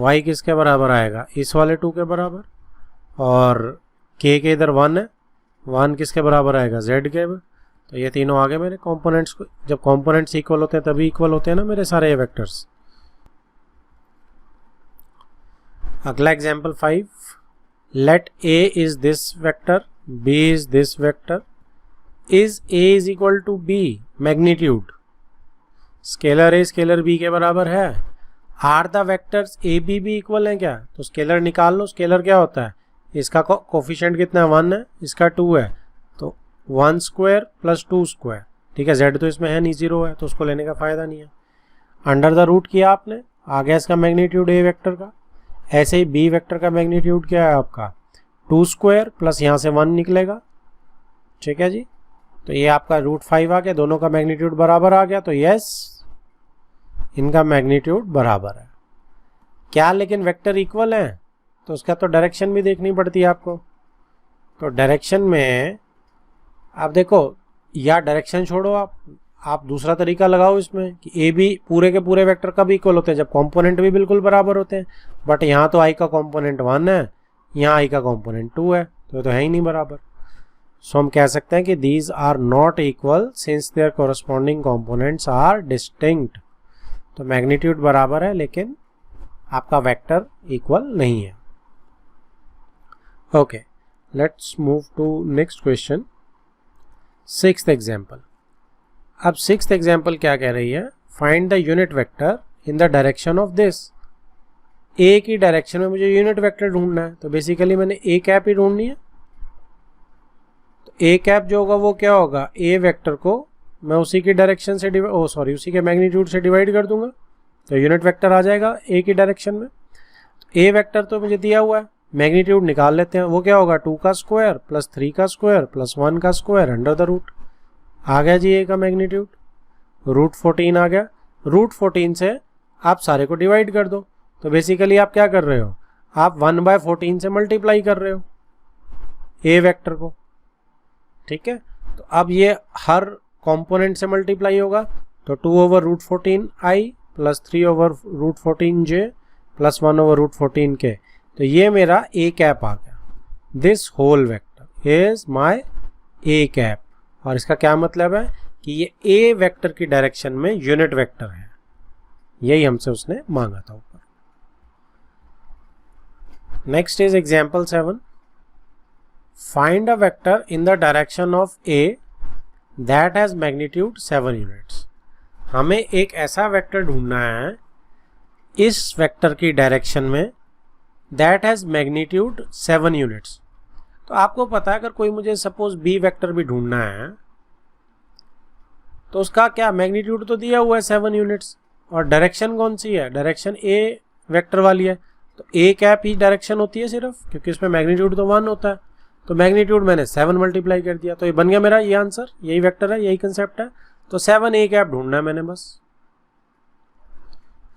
y किसके बराबर आएगा, इस वाले 2 के बराबर, और k के इधर 1 है, 1 किसके बराबर आएगा, z के। तो ये तीनों आ गए मेरे कंपोनेंट्स को। जब कंपोनेंट्स इक्वल होते हैं तभी इक्वल होते हैं ना मेरे सारे ये वेक्टर्स। अगला example 5, let a is this vector, b is this vector, is a is equal to b, magnitude scalar a scalar b के बराबर है। Are the vectors a b भी इक्वल हैं क्या, तो स्केलर निकाल लो। स्केलर क्या होता है, इसका कोफिशिएंट कितना है, 1 है, इसका 2 है, तो 1 स्क्वायर प्लस 2 स्क्वायर। ठीक है, z तो इसमें है नहीं, 0 है, तो उसको लेने का फायदा नहीं है। अंडर द रूट किया आपने, आ गया इसका मैग्नीट्यूड a वेक्टर का। ऐसे ही b वेक्टर का मैग्नीट्यूड क्या है आपका, 2 स्क्वायर प्लस यहाँ से 1 निकलेगा। ठीक है जी, तो ये आपका √5 आ गया, दोनों का मैग्नीट्यूड बराबर आ गया, तो यस इनका मैग्नीट्यूड बराबर है। क्या लेकिन वेक्टर इक्वल है, तो उसका तो डायरेक्शन भी देखनी पड़ती है आपको। तो डायरेक्शन में आप देखो, या डायरेक्शन छोड़ो, आप दूसरा तरीका लगाओ इसमें कि ए बी पूरे के पूरे वेक्टर कब इक्वल होते हैं, जब कंपोनेंट भी बिल्कुल बराबर होते हैं। बट यहाँ तो आई का कंपोनेंट 1 है, यहाँ आई का कंपोनेंट 2 है, तो है ही नहीं बराबर। सो हम कह सकते हैं कि these are not equal since their corresponding components are distinct. तो मैग्नीट्यूड बराबर है लेकिन आपका वेक्टर इक्वल नहीं है। Okay, let's move to next question, 6th example. अब 6th एग्जाम्पल क्या कह रही है, find the unit vector in the direction of this. A की डायरेक्शन में मुझे यूनिट वेक्टर ढूंढना है, तो बेसिकली मैंने ए कैप ही ढूंढनी है। तो ए कैप जो होगा वो क्या होगा, ए वेक्टर को मैं उसी की डायरेक्शन से उसी के मैग्नीट्यूड से डिवाइड कर दूंगा, तो यूनिट वेक्टर आ जाएगा ए की डायरेक्शन में। ए वेक्टर तो मुझे दिया हुआ है, मैग्नीट्यूड निकाल लेते हैं। वो क्या होगा, 2 का स्क्वायर प्लस 3 का स्क्वायर प्लस 1 का स्क्वायर अंडर द रूट। आ गया जी ए का मैग्नीट्यूड, √14 आ गया। √14 से आप सारे को डिवाइड कर दो, तो बेसिकली आप क्या कर रहे हो, आप 1/14 से मल्टीप्लाई कर रहे हो ए वेक्टर को। ठीक है, तो अब ये हर कंपोनेंट से मल्टीप्लाई होगा, तो 2/√14 I plus 3/√14 j plus 1/√14 k। तो ये मेरा ए कैप आ गया। This whole vector is my A cap. और इसका क्या मतलब है कि ये ए वेक्टर की डायरेक्शन में यूनिट वेक्टर है, यही हमसे उसने मांगा था ऊपर। Next is example 7, find a vector in the direction of A that has magnitude 7 units. हमें एक ऐसा वेक्टर ढूंढना है इस वेक्टर की डायरेक्शन में दैट हैज मैग्नीट्यूड 7 यूनिट्स। तो आपको पता है, अगर कोई मुझे सपोज बी वेक्टर भी ढूंढना है तो उसका क्या मैग्नीट्यूड तो दिया हुआ है 7 यूनिट्स, और डायरेक्शन कौन सी है, डायरेक्शन ए वेक्टर वाली है। तो ए कैप ही डायरेक्शन होती है सिर्फ, क्योंकि उसमें मैग्नीट्यूड तो 1 होता है। तो मैग्नीट्यूड मैंने 7 मल्टीप्लाई कर दिया, तो ये बन गया मेरा ये आंसर, यही वेक्टर है, यही कंसेप्ट है। तो 7 ए कैप ढूंढना है मैंने बस।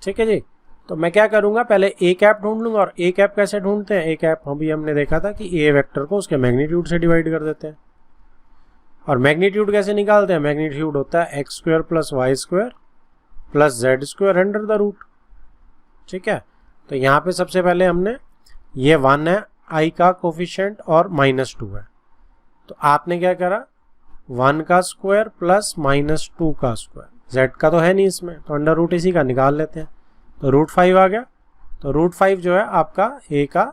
ठीक है जी, तो मैं क्या करूंगा, पहले ए कैप ढूंढ लूंगा। और ए कैप कैसे ढूंढते हैं, ए कैप अभी हमने देखा था कि ए वेक्टर को उसके मैग्नीट्यूड से डिवाइड कर देते हैं। और मैग्नीट्यूड कैसे निकालते हैं, मैग्नीट्यूड होता है x² plus y² plus z² under the root. ठीक है, तो यहाँ पे सबसे पहले हमने ये 1 है आई का कोफिशिएंट और -2 है, तो आपने क्या करा, 1 का स्क्वायर प्लस -2 का स्क्वायर, z का तो है नहीं इसमें, तो अंडर रूट इसी का निकाल लेते हैं। तो √5 आ गया, तो √5 जो है आपका a का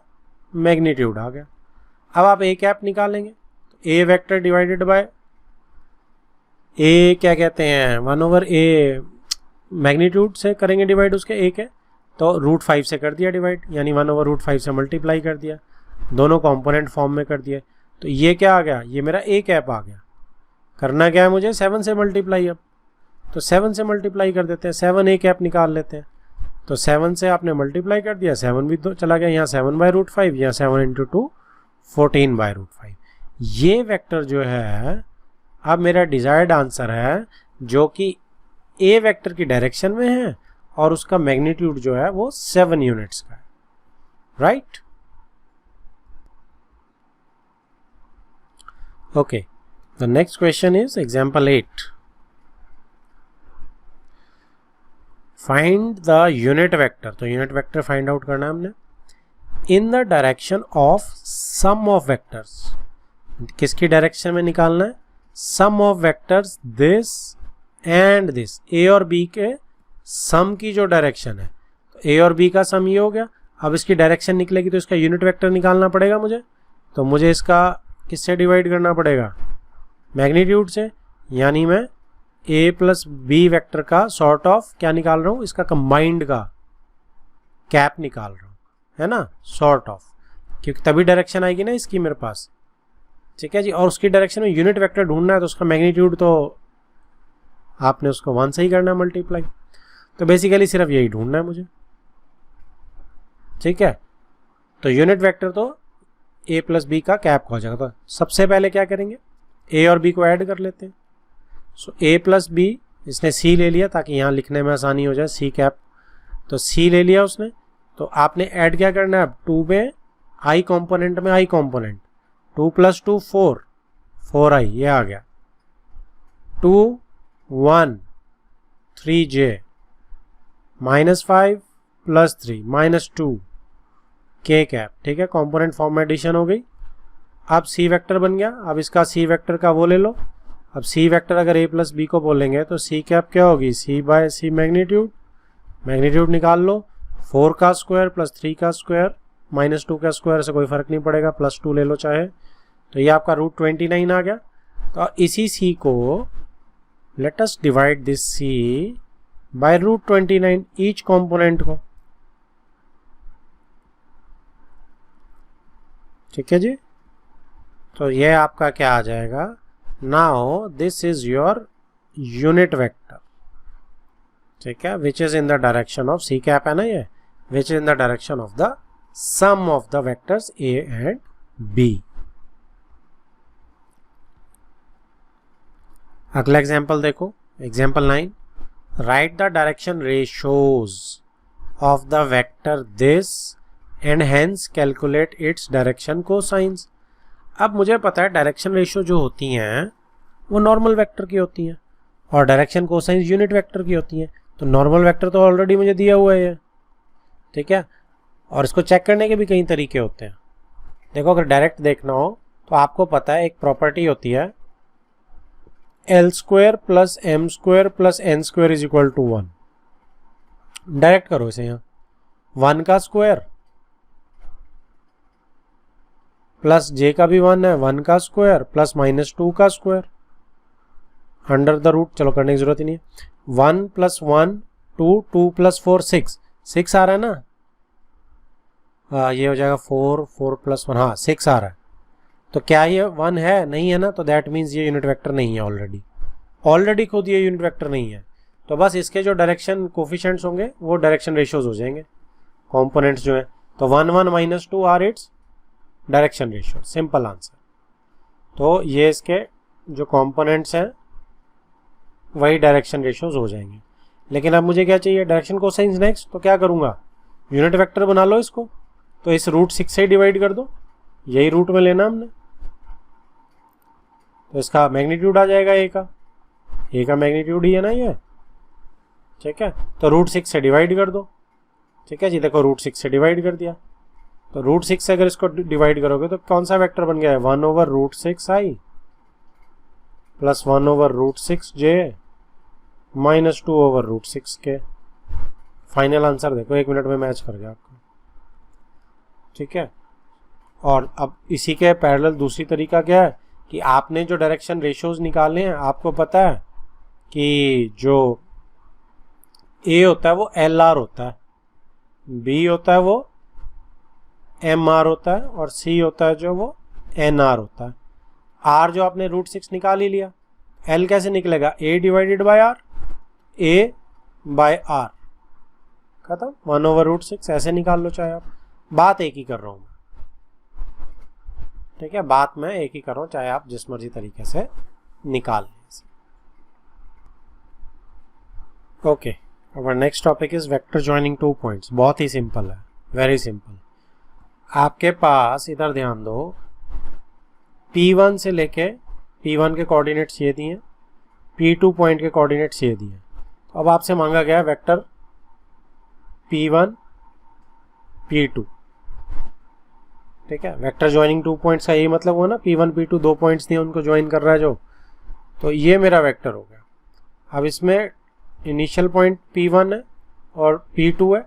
मैग्नीट्यूड आ गया। अब आप a कैप निकालेंगे, तो a vector divided bye a क्या कहते हैं 1/a मैग्नीट्यूड से करेंगे डिवाइड उसके a के, तो √5 से कर दिया डिवाइड, यानी 1/√5 से मल्टीप्लाई कर दिया, दोनों कंपोनेंट फॉर्म में कर दिए। तो ये क्या आ गया, ये मेरा a कैप आ गया। करना क्या है मुझे, 7 से मल्टीप्लाई। अब तो 7 से मल्टीप्लाई कर देते हैं, 7 a कैप निकाल लेते हैं। तो 7 से आपने मल्टीप्लाई कर दिया, 7 भी चला गया, यहाँ 7/√5, यहाँ 7 × 2 14/√5। ये वेक्टर जो है अब मेरा डिजायर्ड आंसर है, जो कि ए वेक्टर की डायरेक्शन में है और उसका मैग्नीट्यूड जो है वो 7 यूनिट्स का है, right? Okay, the next question is example 8. Find the unit vector. तो यूनिट वेक्टर फाइंड आउट करना है हमने in the direction of sum of vectors. किसकी डायरेक्शन में निकालना है? Sum of vectors this and this. A और बी के सम की जो डायरेक्शन है, तो ए और बी का सम ये हो गया. अब इसकी डायरेक्शन निकलेगी तो इसका यूनिट वेक्टर निकालना पड़ेगा मुझे. तो मुझे इसका किससे डिवाइड करना पड़ेगा? मैग्नीट्यूड से. यानी मैं ए प्लस बी वेक्टर का सॉर्ट ऑफ क्या निकाल रहा हूँ? इसका कंबाइंड का कैप निकाल रहा हूँ, है ना, सॉर्ट ऑफ, क्योंकि तभी डायरेक्शन आएगी ना इसकी मेरे पास. ठीक है जी. और उसकी डायरेक्शन में यूनिट वेक्टर ढूंढना है तो उसका मैग्नीट्यूड तो आपने उसको 1 से ही करना है मल्टीप्लाई. तो बेसिकली सिर्फ यही ढूंढना है मुझे. ठीक है. तो यूनिट वेक्टर तो ए प्लस बी का कैप हो जाएगा. तो सबसे पहले क्या करेंगे? ए और बी को ऐड कर लेते हैं. सो ए प्लस बी, इसने सी ले लिया ताकि यहाँ लिखने में आसानी हो जाए, सी कैप. तो सी ले लिया उसने. तो आपने ऐड क्या करना है? अब 2 में आई कॉम्पोनेंट में आई कॉम्पोनेंट. 2 + 2 4, 4i ये आ गया. 2 1 3j -5 + 3 -2 k कैप. ठीक है, कॉम्पोनेंट फॉर्म में एडिशन हो गई. अब सी वेक्टर बन गया. अब इसका सी वेक्टर का वो ले लो. अब सी वेक्टर अगर ए प्लस बी को बोलेंगे तो सी कैप क्या होगी? सी बाय सी मैग्नीट्यूड. मैग्नीट्यूड निकाल लो. 4 का स्क्वायर + 3 का स्क्वायर -2 का स्क्वायर से कोई फर्क नहीं पड़ेगा, +2 ले लो चाहे. तो ये आपका √29 आ गया. तो इसी सी को let us divide this C by √29 each component को. ठीक है जी. तो ये आपका क्या आ जाएगा? Now this is your unit vector. ठीक है, which is in the direction of C cap है ना ये, which is in the direction of the sum of the vectors A and B. अगला एग्जाम्पल देखो, example 9. Write the direction ratios of the vector this and hence calculate its direction cosines. अब मुझे पता है direction ratio जो होती हैं वो नॉर्मल वेक्टर की होती हैं और डायरेक्शन कोसाइंस यूनिट वेक्टर की होती हैं. तो नॉर्मल वेक्टर तो ऑलरेडी मुझे दिया हुआ है. ठीक है, और इसको चेक करने के भी कई तरीके होते हैं. देखो, अगर डायरेक्ट देखना हो तो आपको पता है एक प्रॉपर्टी होती है L² + M² + N² = 1. डायरेक्ट करो इसे. यहाँ 1 का स्क्वायर प्लस j का भी 1 है, 1 का स्क्वायर प्लस -2 का स्क्वायर अंडर द रूट. चलो करने की जरूरत ही नहीं है. 1 + 1 2, 2 + 4 6, 6 आ रहा है ना. ये हो जाएगा 4, 4 + 1, हाँ 6 आ रहा है. तो क्या ये 1 है? नहीं है ना. तो दैट मीन्स ये यूनिट वेक्टर नहीं है. ऑलरेडी खुद ये यूनिट वेक्टर नहीं है. तो बस इसके जो डायरेक्शन कोफिशिएंट्स होंगे वो डायरेक्शन रेशियोज हो जाएंगे, कॉम्पोनेंट्स जो है. तो 1 1 -2 are its direction ratio. Simple answer. तो ये इसके जो कॉम्पोनेंट्स हैं वही डायरेक्शन रेशियोज हो जाएंगे. लेकिन अब मुझे क्या चाहिए? Direction cosines next. तो क्या करूंगा? यूनिट वेक्टर बना लो इसको. तो इस √6 से डिवाइड कर दो. यही रूट में लेना हमने. तो इसका मैग्नीट्यूड आ जाएगा ए का. ए का मैग्नीट्यूड ही है ना ये. ठीक है, तो √6 से डिवाइड कर दो. ठीक है जी. देखो, √6 से डिवाइड कर दिया. तो √6 से अगर इसको डिवाइड करोगे तो कौन सा वेक्टर बन गया है? 1/√6i plus 1/√6j -2/√6k. Final answer देखो, 1 मिनट में मैच कर गया आपको. ठीक है. और अब इसी के पैरेलल दूसरी तरीका क्या है कि आपने जो डायरेक्शन रेशियोज निकाले हैं, आपको पता है कि जो ए होता है वो LR होता है, बी होता है वो MR होता है और सी होता है जो वो NR होता है. R जो आपने √6 निकाल ही लिया. L कैसे निकलेगा? A / R, A/R. खत्म. 1/√6 ऐसे निकाल लो चाहे आप. बात एक ही कर रहा हूं मैं. ठीक है, बात मैं एक ही कर रहा हूँ, चाहे आप जिस मर्जी तरीके से निकाल लें। Okay, our next topic is vector joining two points. बहुत ही सिंपल है, वेरी सिंपल। आपके पास इधर ध्यान दो, P1 से लेके P1 के कोऑर्डिनेट्स ये दिए, P2 पॉइंट के कोऑर्डिनेट्स ये दिए। तो अब आपसे मांगा गया है वेक्टर P1 P2, ठीक है। वेक्टर ज्वाइनिंग टू पॉइंट्स का यही मतलब हुआ ना, P1 P2 दो पॉइंट्स दिए, उनको ज्वाइन कर रहा है जो, तो ये मेरा वेक्टर हो गया। अब इसमें इनिशियल पॉइंट P1 है और P2 है,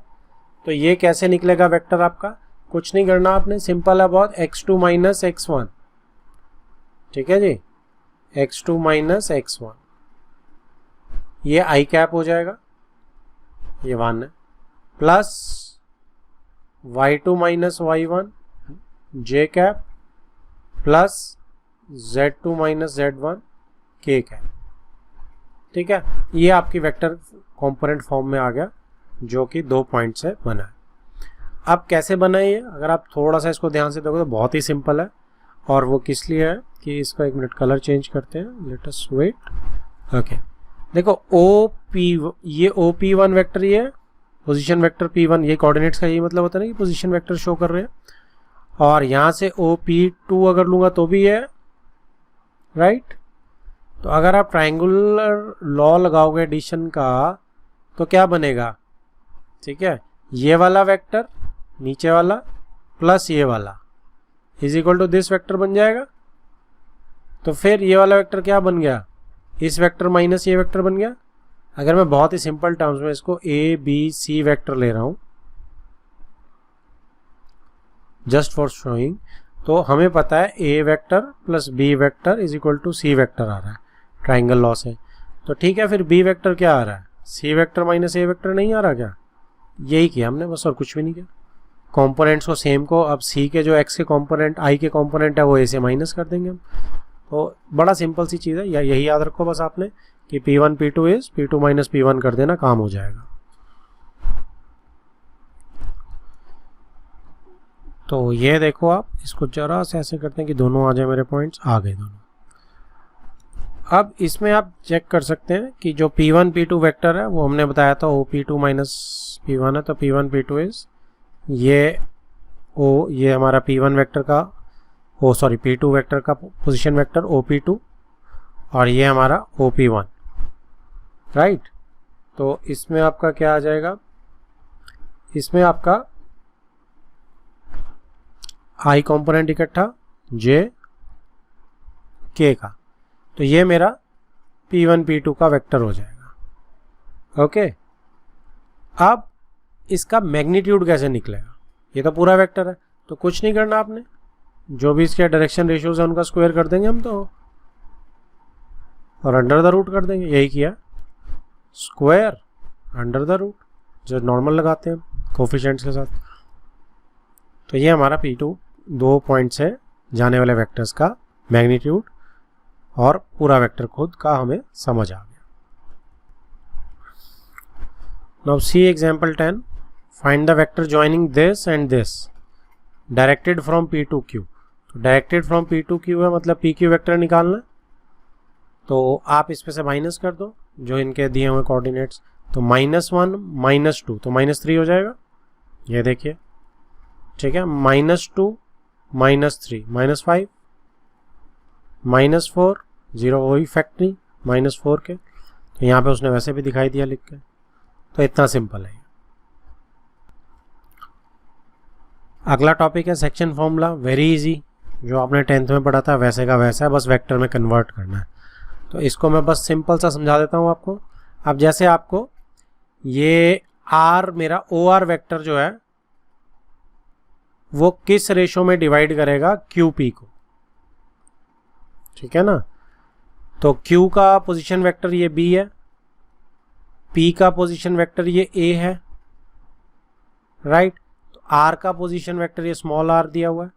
तो ये कैसे निकलेगा वेक्टर आपका? कुछ नहीं करना आपने, सिंपल है बहुत, x2 माइनस x1, ठीक है जी, x2 माइनस x1, ये i कैप हो जाएगा, ये 1 है, plus y2 minus y1 j cap, plus z2 minus z1 k cap, ठीक है। ये आपकी वेक्टर कंपोनेंट फॉर्म में आ गया, जो कि 2 पॉइंट से बना है। अब कैसे बना है ये, अगर आप थोड़ा सा इसको ध्यान से देखो तो बहुत ही सिंपल है, और वो किस लिए है कि इसका एक मिनट कलर चेंज करते हैं, लेट अस वेट। ओके, देखो OP, ये OP1 वेक्टर, ये पोजीशन वेक्टर P1, ये कोऑर्डिनेट्स का यही मतलब होता है ना कि पोजीशन वेक्टर शो कर रहे हैं, और यहाँ से OP2 अगर लूँगा तो भी है, राइट। तो अगर आप ट्रायंगुलर लॉ लगाओगे एडिशन का तो क्या बनेगा, ठीक है, ये वाला वेक्टर नीचे वाला प्लस ये वाला is equal to this vector बन जाएगा। तो फिर ये वाला वेक्टर क्या बन गया, इस वेक्टर माइनस ये वेक्टर बन गया। अगर मैं बहुत ही सिंपल टर्म्स में इसको ABC वेक्टर ले रहा हूं जस्ट फॉर शोइंग, तो हमें पता है A vector plus B vector is equal to C vector आ रहा है ट्राइंगल लॉ से। तो ठीक है, फिर B वेक्टर क्या आ रहा है, C vector minus A vector नहीं आ रहा क्या? यही किया हमने बस, और कुछ भी नहीं किया। कंपोनेंट्स को सेम को, अब C के जो X के कंपोनेंट, I के कंपोनेंट है वो A से माइनस कर देंगे हम। तो बड़ा सिंपल सी चीज़ है, यही याद रखो बस आपने कि P1 P2 is P2 minus P1 कर देना, काम हो जाएगा। तो ये देखो आप, इसको जरा से ऐसे करते हैं कि दोनों आ जाए मेरे पॉइंट्स, आ गए दोनों। अब इसमें आप चेक कर सकते हैं कि जो P1 P2 वेक्टर है वो हमने बताया था OP2 माइनस P1 है, तो P1 P2 इज ये हमारा P1 वेक्टर का P2 वेक्टर का पोजीशन वेक्टर OP2, और ये हमारा OP1, राइट। तो इसमें आपका क्या आ जाएगा, इसमें आपका I कंपोनेंट इकट्ठा J K का, तो ये मेरा P1 P2 का वेक्टर हो जाएगा। ओके, अब इसका मैग्नीट्यूड कैसे निकलेगा, ये तो पूरा वेक्टर है, तो कुछ नहीं करना आपने, जो भी इसके डायरेक्शन रेशियोज है उनका स्क्वायर कर देंगे हम, तो और अंडर द रूट कर देंगे, यही किया, स्क्वायर अंडर द रूट, जो नॉर्मल लगाते हैं कोफिशिएंट्स के साथ। तो ये हमारा P2 2 पॉइंट से जाने वाले वेक्टर्स का मैग्नीट्यूड और पूरा वेक्टर खुद का हमें समझ आ गया। Now see example 10, find the vector joining this and this directed from P2 Q। तो डायरेक्टेड फ्रॉम P2 Q है, मतलब PQ वेक्टर निकालना, तो आप इसमें से माइनस कर दो जो इनके दिए हुए कोऑर्डिनेट्स, तो -1 -2 तो -3 हो जाएगा, ये देखिए, ठीक है, -2 -3 -5 -4 0, वही फैक्टरी -4 के, तो यहाँ पे उसने वैसे भी दिखाई दिया लिख के। तो इतना सिंपल है। अगला टॉपिक है सेक्शन फॉर्मूला, वेरी इजी, जो आपने 10th में पढ़ा था वैसे का वैसा है, बस वेक्टर में कन्वर्ट करना है। तो इसको मैं बस सिंपल सा समझा देता हूँ आपको। अब जैसे आपको ये R मेरा OR वेक्टर जो है वो किस रेशो में डिवाइड करेगा QP को, ठीक है ना। तो Q का पोजीशन वेक्टर ये B है, P का पोजीशन वेक्टर ये A है, राइट। तो R का पोजीशन वेक्टर ये स्मॉल r दिया हुआ है।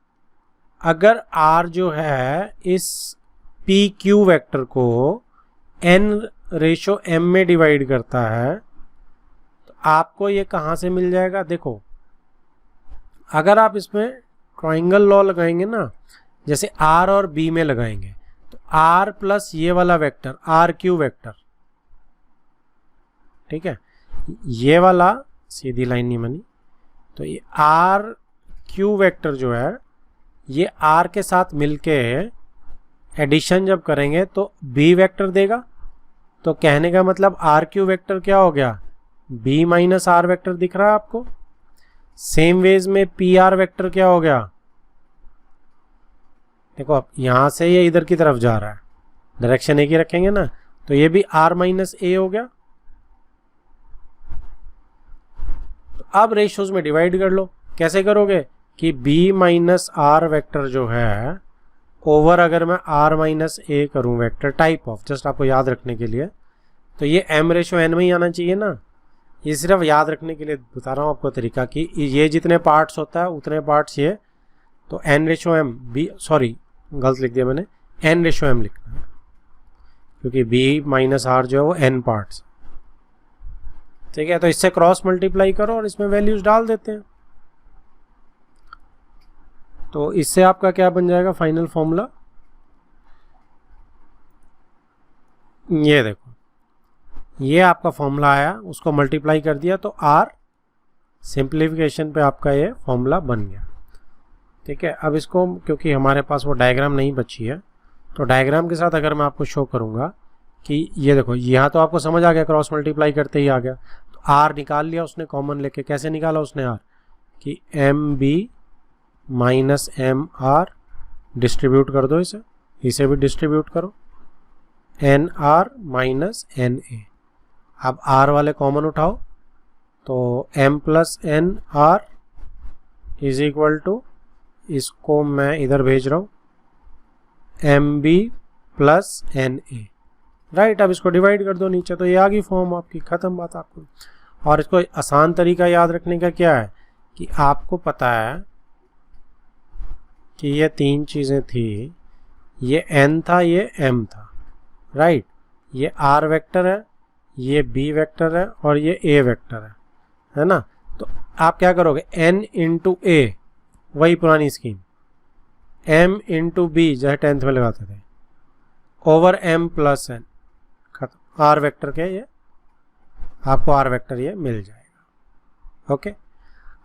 अगर R जो है इस PQ वेक्टर को n/m में डिवाइड करता है, तो आपको ये कहाँ से मिल जाएगा, देखो अगर आप इसमें ट्राइंगल लॉ लगाएंगे ना, जैसे आर और बी में लगाएंगे तो आर प्लस ये वाला वेक्टर आर क्यू वेक्टर, ठीक है, ये वाला सीधी लाइन नहीं बनी, तो ये आर क्यू वेक्टर जो है ये आर के साथ मिलके एडिशन जब करेंगे तो बी वेक्टर देगा। तो कहने का मतलब आर क्यू वेक्टर क्या हो गया, बी माइनस आर वेक्टर दिख रहा है आपको। सेम वेज में पी आर वेक्टर क्या हो गया, देखो अब यहां से ये इधर की तरफ जा रहा है, डायरेक्शन एक ही रखेंगे ना, तो ये भी आर माइनस ए हो गया। तो अब रेशियोज में डिवाइड कर लो। कैसे करोगे कि b माइनस आर वेक्टर जो है ओवर अगर मैं r माइनस ए करूं वेक्टर टाइप ऑफ, जस्ट आपको याद रखने के लिए, तो ये m रेशो n में ही आना चाहिए ना। ये सिर्फ याद रखने के लिए बता रहा हूं आपको तरीका कि ये जितने पार्ट्स होता है उतने पार्ट्स ये, तो n ratio m b, sorry गलत लिख दिया मैंने, n रेशो m लिखना है क्योंकि b माइनस आर जो है वो n पार्ट्स, ठीक है। तो इससे क्रॉस मल्टीप्लाई करो और इसमें वैल्यूज डाल देते हैं, तो इससे आपका क्या बन जाएगा फाइनल फॉर्मूला, ये देखो ये आपका फॉर्मूला आया, उसको मल्टीप्लाई कर दिया तो r सिंप्लीफिकेशन पे आपका ये फॉर्मूला बन गया, ठीक है। अब इसको क्योंकि हमारे पास वो डायग्राम नहीं बची है तो डायग्राम के साथ अगर मैं आपको शो करूंगा कि ये देखो यहाँ तो आपको समझ आ गया, क्रॉस मल्टीप्लाई करते ही आ गया, तो r निकाल लिया उसने कॉमन लेके। कैसे निकाला उसने r कि M B minus M R, distribute कर दो इसे भी डिस्ट्रीब्यूट करो, N R minus N A. अब आर वाले कॉमन उठाओ तो M plus N R is equal to, इसको मैं इधर भेज रहा हूँ, M B plus N A, right. अब इसको डिवाइड कर दो नीचे, तो ये आ गई फॉर्म आपकी, खत्म बात आपको। और इसको आसान तरीका याद रखने का क्या है कि आपको पता है कि ये तीन चीज़ें थी, ये n था, ये m था, राइट। ये r वेक्टर है, ये b वेक्टर है और ये a वेक्टर है ना। तो आप क्या करोगे, n इंटू a, वही पुरानी स्कीम, m इंटू b जैसे 10th में लगाते थे, ओवर m प्लस n, खत्म। r वेक्टर के ये आपको r वेक्टर ये मिल जाएगा, ओके।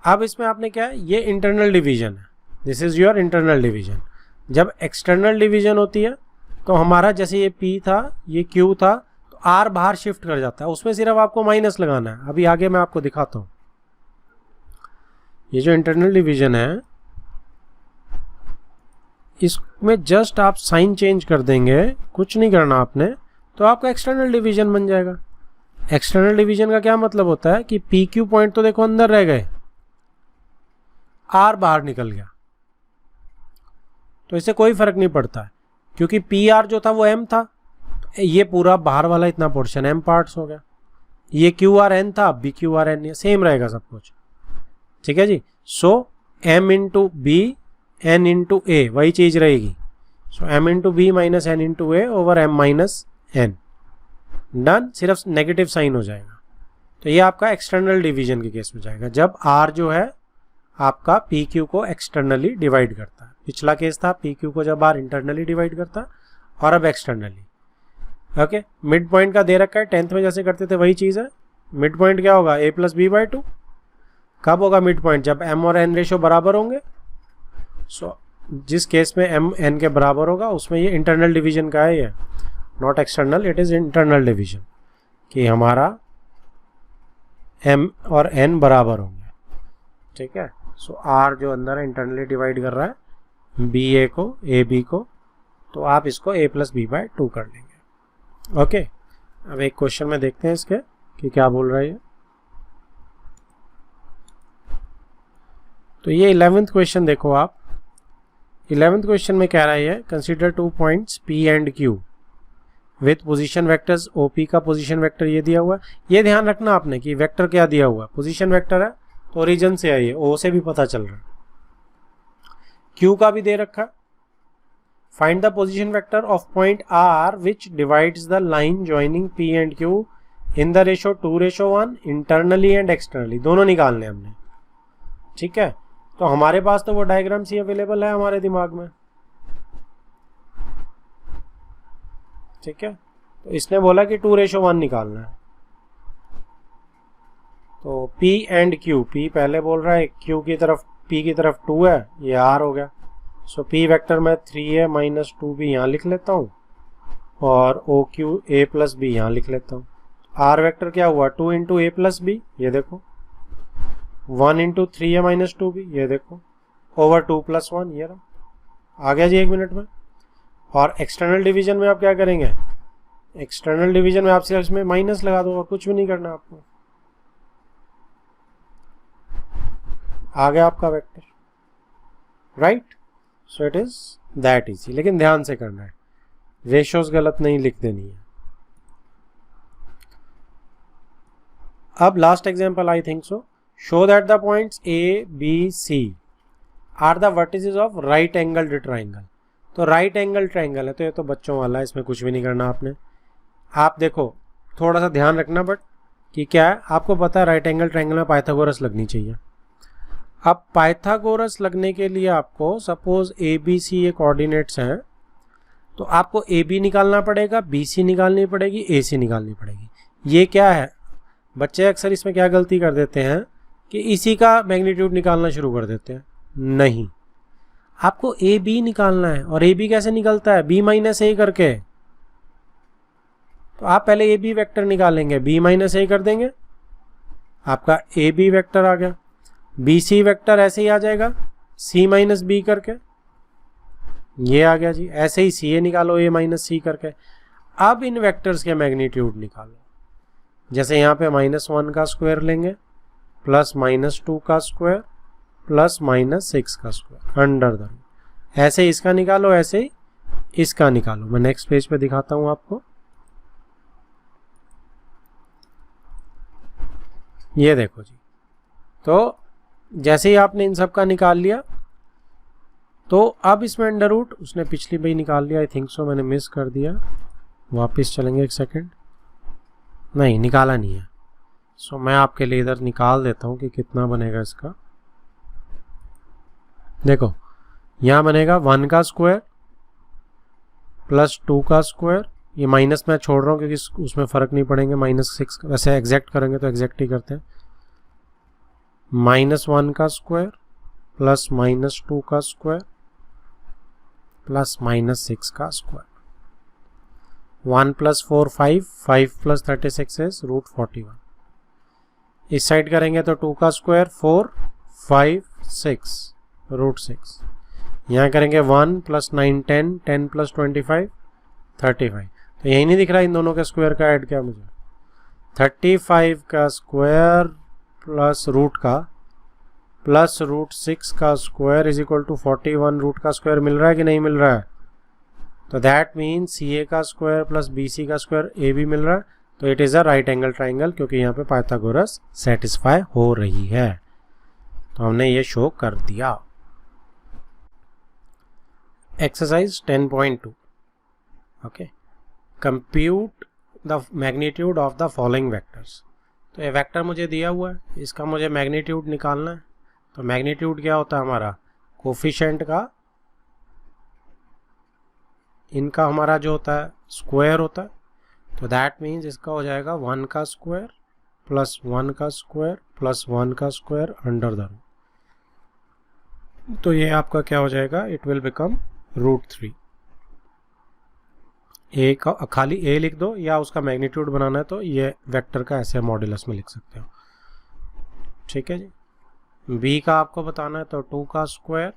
अब इसमें आपने क्या है, ये इंटरनल डिवीजन है, this is your internal division. जब एक्सटर्नल डिवीजन होती है तो हमारा जैसे ये P था, ये Q था, तो R बाहर शिफ्ट कर जाता है, उसमें सिर्फ आपको माइनस लगाना है। अभी आगे मैं आपको दिखाता हूँ, ये जो इंटरनल डिवीजन है इसमें जस्ट आप साइन चेंज कर देंगे, कुछ नहीं करना आपने, तो आपका एक्सटर्नल डिवीजन बन जाएगा। एक्सटर्नल डिवीजन का क्या मतलब होता है कि PQ पॉइंट तो देखो अंदर रह गए, R बाहर निकल गया, तो इससे कोई फर्क नहीं पड़ता है क्योंकि पी आर जो था वो m था, तो ये पूरा बाहर वाला इतना पोर्शन m पार्ट्स हो गया। ये क्यू आर एन था, B Q R N, same रहेगा सब कुछ, ठीक है जी। So m into b n into a वही चीज रहेगी, so m into b minus n into a over m minus n, done. सिर्फ नेगेटिव साइन हो जाएगा। तो ये आपका एक्सटर्नल डिवीजन के केस में जाएगा जब r जो है आपका पी क्यू को एक्सटर्नली डिवाइड करता है। पिछला केस था पी क्यू को जब आर इंटरनली डिवाइड करता है, और अब एक्सटर्नली, ओके। मिड पॉइंट का दे रखा है, 10th में जैसे करते थे वही चीज़ है। मिड पॉइंट क्या होगा, a प्लस बी बाई 2। कब होगा मिड पॉइंट, जब m और n रेशो बराबर होंगे। सो जिस केस में m n के बराबर होगा उसमें ये इंटरनल डिवीजन का है, ये not external, it is internal division, कि हमारा m और n बराबर होंगे, ठीक है। सो r जो अंदर है इंटरनली डिवाइड कर रहा है बी ए को, ए बी को, तो आप इसको a प्लस बी बाई 2 कर लेंगे, ओके। अब एक क्वेश्चन में देखते हैं इसके कि क्या बोल रहा है ये। तो ये 11th क्वेश्चन देखो आप, 11th क्वेश्चन में कह रहा है consider 2 points P and Q with position vectors. OP का पोजीशन वेक्टर ये दिया हुआ है, ये ध्यान रखना आपने कि वेक्टर क्या दिया हुआ है, पोजीशन वेक्टर है तो ओरिजिन से आई है, O से भी पता चल रहा है। Q का भी दे रखा है, find the position vector of point R which divides the line joining P and Q in the ratio 2:1 internally and externally, दोनों निकालने हमने, ठीक है। तो हमारे पास तो वो डायग्राम्स ही अवेलेबल है हमारे दिमाग में, ठीक है। तो इसने बोला कि 2:1 निकालना है, तो P एंड Q, P पहले बोल रहा है Q की तरफ, P की तरफ 2 है, ये R हो गया। सो P वेक्टर में 3A माइनस 2B यहाँ लिख लेता हूँ और OQ A प्लस B यहाँ लिख लेता हूँ। R वेक्टर क्या हुआ 2 इंटू A प्लस B, ये देखो 1 इंटू 3A माइनस 2B, ये देखो ओवर 2 प्लस 1, ये रहा, आ गया जी 1 मिनट में। और एक्सटर्नल डिवीजन में आप क्या करेंगे, एक्सटर्नल डिवीजन में आप सिर्फ इसमें माइनस लगा दो और कुछ भी नहीं करना आपको, आ गया आपका vector, right. So it is that easy, लेकिन ध्यान से करना है, रेशियोज गलत नहीं लिख देनी है। अब last example I think so, show that the points A, B, C are the vertices of right angle triangle. तो राइट एंगल ट्राइंगल है तो ये तो बच्चों वाला है, इसमें कुछ भी नहीं करना आपने। आप देखो थोड़ा सा ध्यान रखना बट कि क्या है, आपको पता है राइट एंगल ट्राइंगल में पाइथागोरस लगनी चाहिए। अब पाइथागोरस लगने के लिए आपको सपोज ABC ये कोऑर्डिनेट्स हैं, तो आपको AB निकालना पड़ेगा, BC निकालनी पड़ेगी, AC निकालनी पड़ेगी। ये क्या है, बच्चे अक्सर इसमें क्या गलती कर देते हैं कि इसी का मैग्नीट्यूड निकालना शुरू कर देते हैं। नहीं, आपको AB निकालना है। और AB कैसे निकलता है, B माइनस A करके। तो आप पहले AB वेक्टर निकालेंगे, B माइनस A कर देंगे, आपका AB वेक्टर आ गया। BC वेक्टर ऐसे ही आ जाएगा, C माइनस B करके, ये आ गया जी। ऐसे ही CA निकालो A माइनस C करके। अब इन वेक्टर्स के मैग्नीट्यूड निकालो, जैसे यहाँ पे -1 का स्क्वायर लेंगे प्लस -2 का स्क्वायर प्लस -6 का स्क्वायर अंडर द रूट। ऐसे इसका निकालो, ऐसे ही इसका निकालो। मैं नेक्स्ट पेज पे दिखाता हूं आपको। ये देखो जी, तो जैसे ही आपने इन सब का निकाल लिया, तो अब इसमें अंडर रूट उसने पिछली भी निकाल लिया, आई थिंक सो, मैंने मिस कर दिया। वापस चलेंगे एक सेकेंड, नहीं निकाला नहीं है। सो मैं आपके लिए इधर निकाल देता हूं कि कितना बनेगा इसका। देखो यहाँ बनेगा 1 का स्क्वायर प्लस 2 का स्क्वायर, ये माइनस मैं छोड़ रहा हूँ क्योंकि उसमें फ़र्क नहीं पड़ेंगे, -6, वैसे एग्जैक्ट करेंगे तो एग्जैक्ट ही करते हैं। -1 का स्क्वायर प्लस -2 का स्क्वायर प्लस -6 का स्क्वायर। 1 + 4 5, 5 + 36 इज √41। इस साइड करेंगे तो 2 का स्क्वायर 4, 5, 6 √6। यहाँ करेंगे 1 + 9 10, 10 + 25 35। तो यही नहीं दिख रहा इन दोनों के स्क्वायर का ऐड क्या मुझे, 35 का स्क्वायर प्लस रूट का प्लस √6 का square is equal to 41 root का स्क्वायर मिल रहा है कि नहीं मिल रहा है। तो दैट मीन CA का स्क्वायर प्लस BC का स्क्वायर AB मिल रहा है। तो it is a right angle triangle, क्योंकि यहाँ पे पाइथागोरस सेटिस्फाई हो रही है। तो हमने ये शो कर दिया। Exercise 10.2, okay, compute the magnitude of the following vectors. तो ये वेक्टर मुझे दिया हुआ है, इसका मुझे मैग्नीट्यूड निकालना है। तो मैग्नीट्यूड क्या होता है हमारा, कोफिशिएंट का, इनका हमारा जो होता है स्क्वायर होता है। तो दैट मीन्स इसका हो जाएगा 1 का स्क्वायर प्लस 1 का स्क्वायर प्लस 1 का स्क्वायर अंडर द रूट। तो ये आपका क्या हो जाएगा, इट विल बिकम √3। ए का खाली ए लिख दो, या उसका मैग्नीट्यूड बनाना है तो ये वेक्टर का ऐसे मॉड्यूलस में लिख सकते हो, ठीक है जी। बी का आपको बताना है तो 2 का स्क्वायर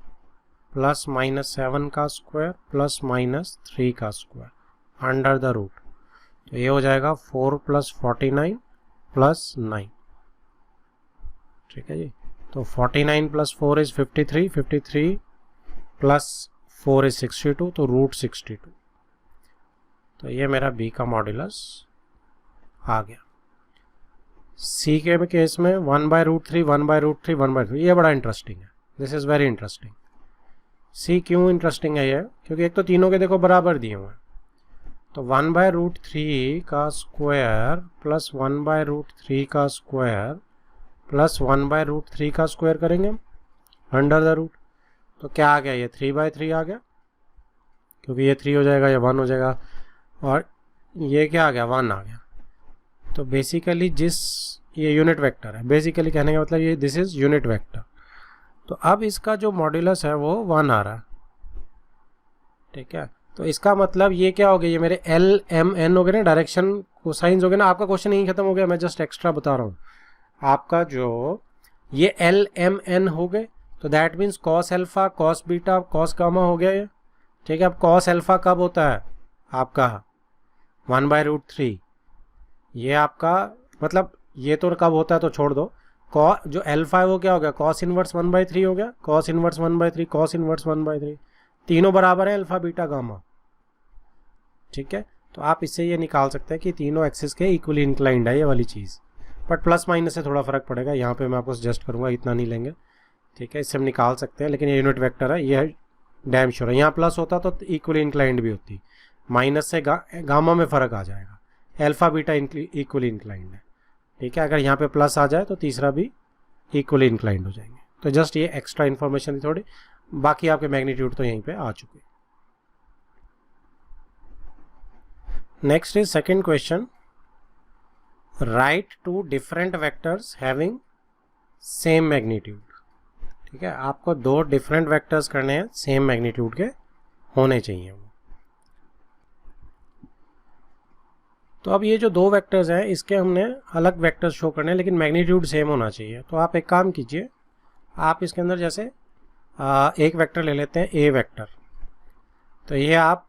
प्लस -7 का स्क्वायर प्लस -3 का स्क्वायर अंडर द रूट। तो ये हो जाएगा 4 + 49 + 9, ठीक है जी। तो 49 + 4 इज 53, 53 + 4 इज 62, तो √62। तो ये मेरा बी का मॉड्यूलस आ गया। सी के केस में 1/√3, 1/√3, 1/3, ये बड़ा इंटरेस्टिंग है, दिस इज़ वेरी इंटरेस्टिंग। सी क्यों इंटरेस्टिंग है ये, क्योंकि एक तो तीनों के देखो बराबर दिए हुए हैं। तो 1/√3 का स्क्वायर प्लस 1/√3 का स्क्वायर प्लस 1/√3 का स्क्वायर करेंगे अंडर द रूट। तो क्या आ गया, ये 3/3 आ गया, क्योंकि ये 3 हो जाएगा, ये 1 हो जाएगा। और ये क्या आ गया, 1 आ गया। तो बेसिकली ये यूनिट वेक्टर है, बेसिकली कहने का मतलब ये दिस इज यूनिट वेक्टर। तो अब इसका जो मॉड्यूलस है वो 1 आ रहा है, ठीक है। तो इसका मतलब ये क्या हो गया, ये मेरे एल एम एन हो गए ना, डायरेक्शन कोसाइंस हो गए ना। आपका क्वेश्चन यही खत्म हो गया, मैं जस्ट एक्स्ट्रा बता रहा हूँ। आपका जो ये एल एम एन हो गए, तो that means cos alpha, cos beta, cos gamma हो गया ये, ठीक है। अब कॉस एल्फा कब होता है आपका 1/√3, ये आपका मतलब ये तो कब होता है तो छोड़ दो। जो एल्फा है वो क्या हो गया, कॉस इनवर्स 1/3 हो गया, कॉस इनवर्स 1/3, कॉस इनवर्स 1/3, तीनों बराबर है अल्फा बीटा गामा, ठीक है। तो आप इससे ये निकाल सकते हैं कि तीनों एक्सिस के इक्वली इंक्लाइंड है ये वाली चीज़, बट प्लस माइनस से थोड़ा फर्क पड़ेगा। यहाँ पे मैं आपको सजेस्ट करूँगा इतना नहीं लेंगे, ठीक है। इससे हम निकाल सकते हैं, लेकिन ये यूनिट वेक्टर है, ये डैम श्योर है। यहाँ प्लस होता तो इक्वली इंक्लाइंड भी होती, माइनस से गामा में फ़र्क आ जाएगा। एल्फा बीटा इक्वली इंक्लाइंड है, ठीक है। अगर यहाँ पे प्लस आ जाए तो तीसरा भी इक्वली इंक्लाइंड हो जाएंगे। तो जस्ट ये एक्स्ट्रा इन्फॉर्मेशन थी थोड़ी, बाकी आपके मैग्नीट्यूड तो यहीं पे आ चुके। Next is second question, write two different vectors having same magnitude, ठीक है। आपको दो डिफरेंट वेक्टर्स करने हैं, सेम मैग्नीट्यूड के होने चाहिए वो। तो अब ये जो दो वेक्टर्स हैं इसके हमने अलग वेक्टर्स शो करने हैं, लेकिन मैग्नीट्यूड सेम होना चाहिए। तो आप एक काम कीजिए, आप इसके अंदर जैसे एक वेक्टर ले लेते हैं ए वेक्टर। तो ये आप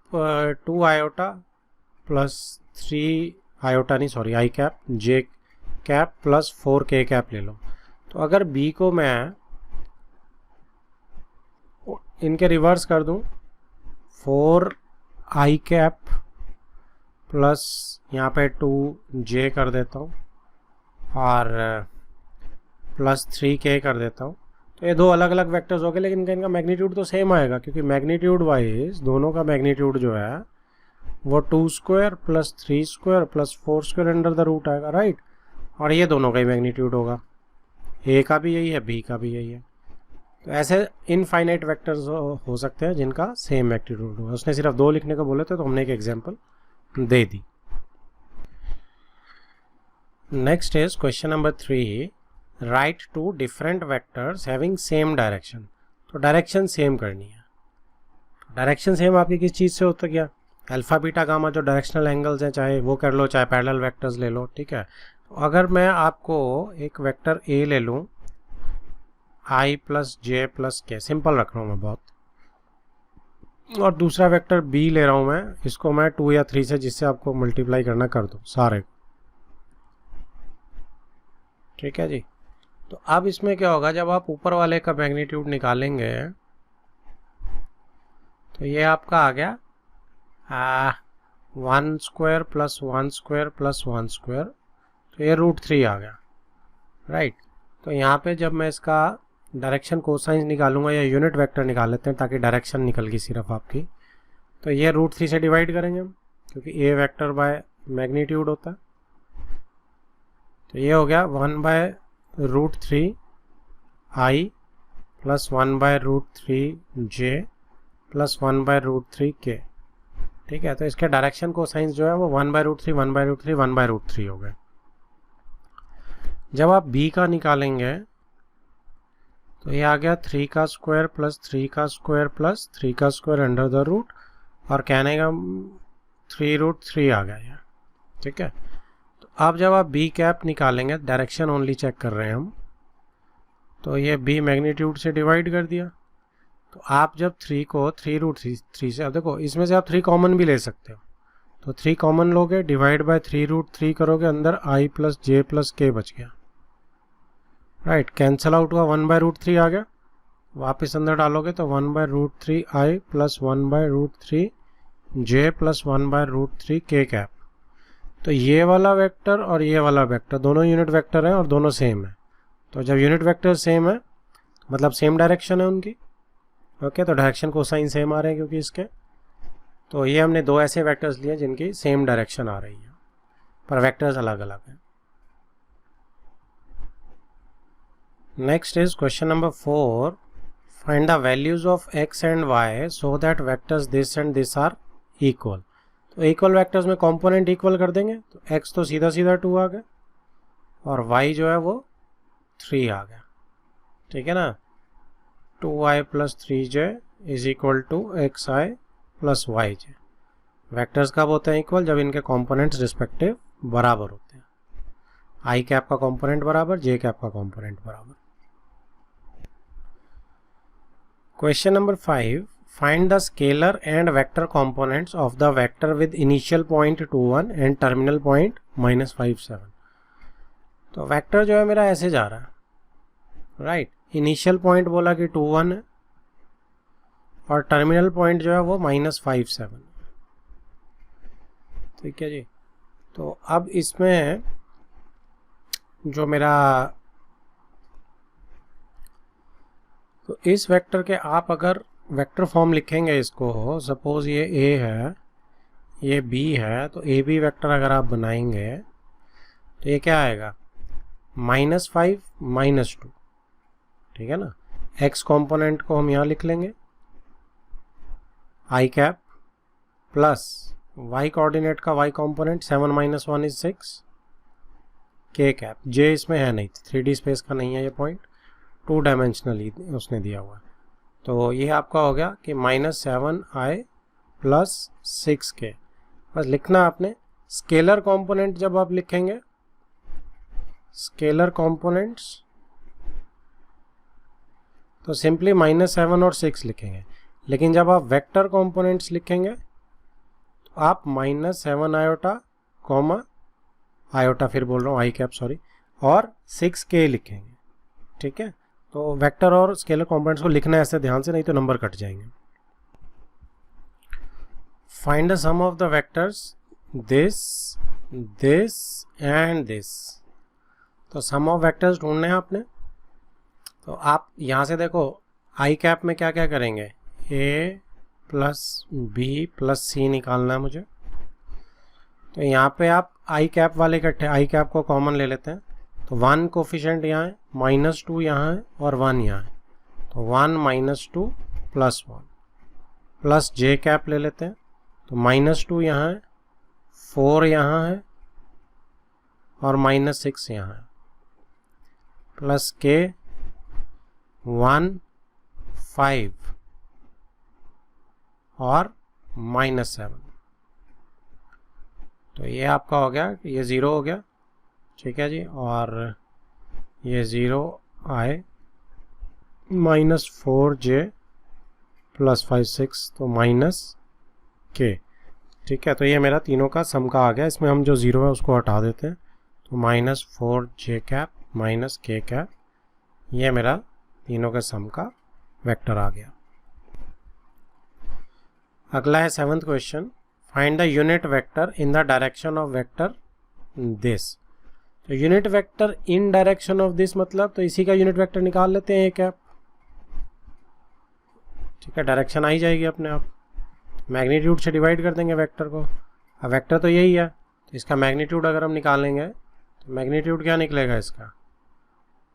2 आयोटा प्लस 3 आयोटा नहीं sorry I cap J cap plus 4 के कैप ले लो। तो अगर बी को मैं इनके रिवर्स कर दूं, 4 आई कैप प्लस यहाँ पे 2 जे कर देता हूँ और प्लस 3 के कर देता हूँ, तो ये दो अलग अलग वेक्टर्स हो गए, लेकिन इनका मैग्नीट्यूड तो सेम आएगा, क्योंकि मैग्नीट्यूड वाइज दोनों का मैग्नीट्यूड जो है वो 2 square plus 3 square plus 4 square under the root आएगा, राइट। और ये दोनों का ही मैग्नीट्यूड होगा, ए का भी यही है, बी का भी यही है। तो ऐसे इनफाइनाइट वेक्टर्स हो सकते हैं जिनका सेम मैग्नीट्यूड होगा। उसने सिर्फ 2 लिखने को बोले थे, तो हमने एक एग्जाम्पल दे दी। Next is question number 3, write two different vectors having same direction. तो डायरेक्शन सेम करनी है। डायरेक्शन सेम आपकी किस चीज़ से होता है, क्या अल्फा बीटा गामा जो डायरेक्शनल एंगल्स हैं, चाहे वो कर लो चाहे पैरेलल वेक्टर्स ले लो, ठीक है। अगर मैं आपको एक वेक्टर ए ले लूँ आई प्लस जे प्लस के, सिंपल रख रहा हूँ मैं बहुत, और दूसरा वेक्टर बी ले रहा हूँ मैं, इसको मैं 2 या 3 से जिससे आपको मल्टीप्लाई करना कर दो सारे, ठीक है जी। तो अब इसमें क्या होगा, जब आप ऊपर वाले का मैग्नीट्यूड निकालेंगे तो ये आपका आ गया 1 square plus 1 square plus 1 square, तो ये √3 आ गया, राइट। तो यहाँ पे जब मैं इसका डायरेक्शन कोसाइंस निकालूंगा, या यूनिट वेक्टर निकाल लेते हैं ताकि डायरेक्शन निकल गई सिर्फ आपकी, तो ये √3 से डिवाइड करेंगे हम, क्योंकि ए वेक्टर बाय मैग्नीट्यूड होता है। तो ये हो गया 1/√3 आई प्लस 1/√3 जे प्लस 1/√3 के, ठीक है। तो इसके डायरेक्शन कोसाइंस जो है वो 1/√3 1/√3 1/√3 हो गए। जब आप बी का निकालेंगे तो ये आ गया 3 का स्क्वायर प्लस 3 का स्क्वायर प्लस 3 का स्क्वायर अंडर द रूट, और कहने का 3√3 आ गया, ठीक है। तो अब जब आप बी कैप निकालेंगे, डायरेक्शन ओनली चेक कर रहे हैं हम, तो ये बी मैग्नीट्यूड से डिवाइड कर दिया। तो आप जब 3 को 3√3 से, अब देखो इसमें से आप 3 कॉमन भी ले सकते हो, तो 3 कॉमन लोगे, डिवाइड बाय 3√3 करोगे, अंदर आई प्लस जे प्लस के बच गया, राइट। कैंसल आउट हुआ, 1/√3 आ गया, वापस अंदर डालोगे तो 1/√3 आई प्लस 1/√3 जे प्लस 1/√3 के कैप। तो ये वाला वेक्टर और ये वाला वेक्टर दोनों यूनिट वेक्टर हैं और दोनों सेम है। तो जब यूनिट वेक्टर सेम है मतलब सेम डायरेक्शन है उनकी, ओके। तो डायरेक्शन कोसाइन सेम आ रहे हैं क्योंकि इसके, तो ये हमने दो ऐसे वेक्टर्स लिए जिनकी सेम डायरेक्शन आ रही है पर वेक्टर्स अलग अलग हैं। Next is question number 4, find the values of x and y so that vectors this and this are equal. तो इक्वल वेक्टर्स में कंपोनेंट इक्वल कर देंगे, तो x तो सीधा सीधा 2 आ गया और y जो है वो 3 आ गया, ठीक है ना। 2i plus 3j is equal to xi plus yj। Vectors कब होते हैं इक्वल? जब इनके कंपोनेंट्स रिस्पेक्टिव बराबर होते हैं। i कैप का कंपोनेंट बराबर, j कैप का कंपोनेंट बराबर। Question number 5, find the scalar and vector components of the vector with initial point 21 and terminal point -57। तो वेक्टर जो है मेरा ऐसे जा रहा है, राइट। इनिशियल पॉइंट बोला कि 21 है और टर्मिनल पॉइंट जो है वो -57, ठीक है जी। तो अब इसमें जो मेरा, तो इस वेक्टर के आप अगर वेक्टर फॉर्म लिखेंगे इसको, सपोज ये A है, ये B है, तो ए बी वेक्टर अगर आप बनाएंगे तो ये क्या आएगा? -5 -2, ठीक है ना। x कंपोनेंट को हम यहाँ लिख लेंगे i cap plus y coordinate का y component 7 - 1 is 6 k cap. j इसमें है नहीं, 3D स्पेस का नहीं है ये पॉइंट, 2 डायमेंशनली उसने दिया हुआ है। तो ये आपका हो गया कि -7i प्लस 6k। बस लिखना आपने। स्केलर कंपोनेंट जब आप लिखेंगे, स्केलर कंपोनेंट्स, तो सिंपली -7 और 6 लिखेंगे। लेकिन जब आप वेक्टर कंपोनेंट्स लिखेंगे तो आप -7 आयोटा कॉमा आयोटा, फिर बोल रहा हूँ आई कैप, सॉरी, और 6k लिखेंगे, ठीक है। तो वेक्टर और स्केलर कंपोनेंट्स को लिखना है ऐसे ध्यान से, नहीं तो नंबर कट जाएंगे। Find the sum of the vectors this, this and this. तो सम ऑफ वेक्टर्स ढूंढने हैं आपने। तो आप यहाँ से देखो, आई कैप में क्या क्या करेंगे? a प्लस बी प्लस सी निकालना है मुझे। तो यहाँ पे आप आई कैप वाले इकट्ठे, आई कैप को कॉमन ले लेते हैं। तो 1 कोफिशिएंट यहाँ है, -2 यहाँ है और 1 यहाँ है, तो 1 -2 प्लस 1 प्लस जे कैप ले लेते हैं। तो -2 यहाँ है, 4 यहाँ है और -6 यहाँ है, प्लस के 1 5 और -7। तो ये आपका हो गया, ये 0 हो गया, ठीक है जी। और ये 0 आए, -4j प्लस 5 6, तो -k, ठीक है। तो ये मेरा तीनों का सम का आ गया। इसमें हम जो 0 है उसको हटा देते हैं, तो -4j कैप -k कैप, ये मेरा तीनों के सम का वेक्टर आ गया। अगला है 7th question, find the unit vector in the direction of vector this. तो unit vector in direction of this मतलब, तो इसी का यूनिट वेक्टर निकाल लेते हैं, ए कैप, ठीक है। डायरेक्शन आ ही जाएगी अपने आप, मैग्नीट्यूड से डिवाइड कर देंगे वेक्टर को। अब वेक्टर तो यही है, तो इसका मैग्नीट्यूड अगर हम निकालेंगे तो मैग्नीट्यूड क्या निकलेगा इसका?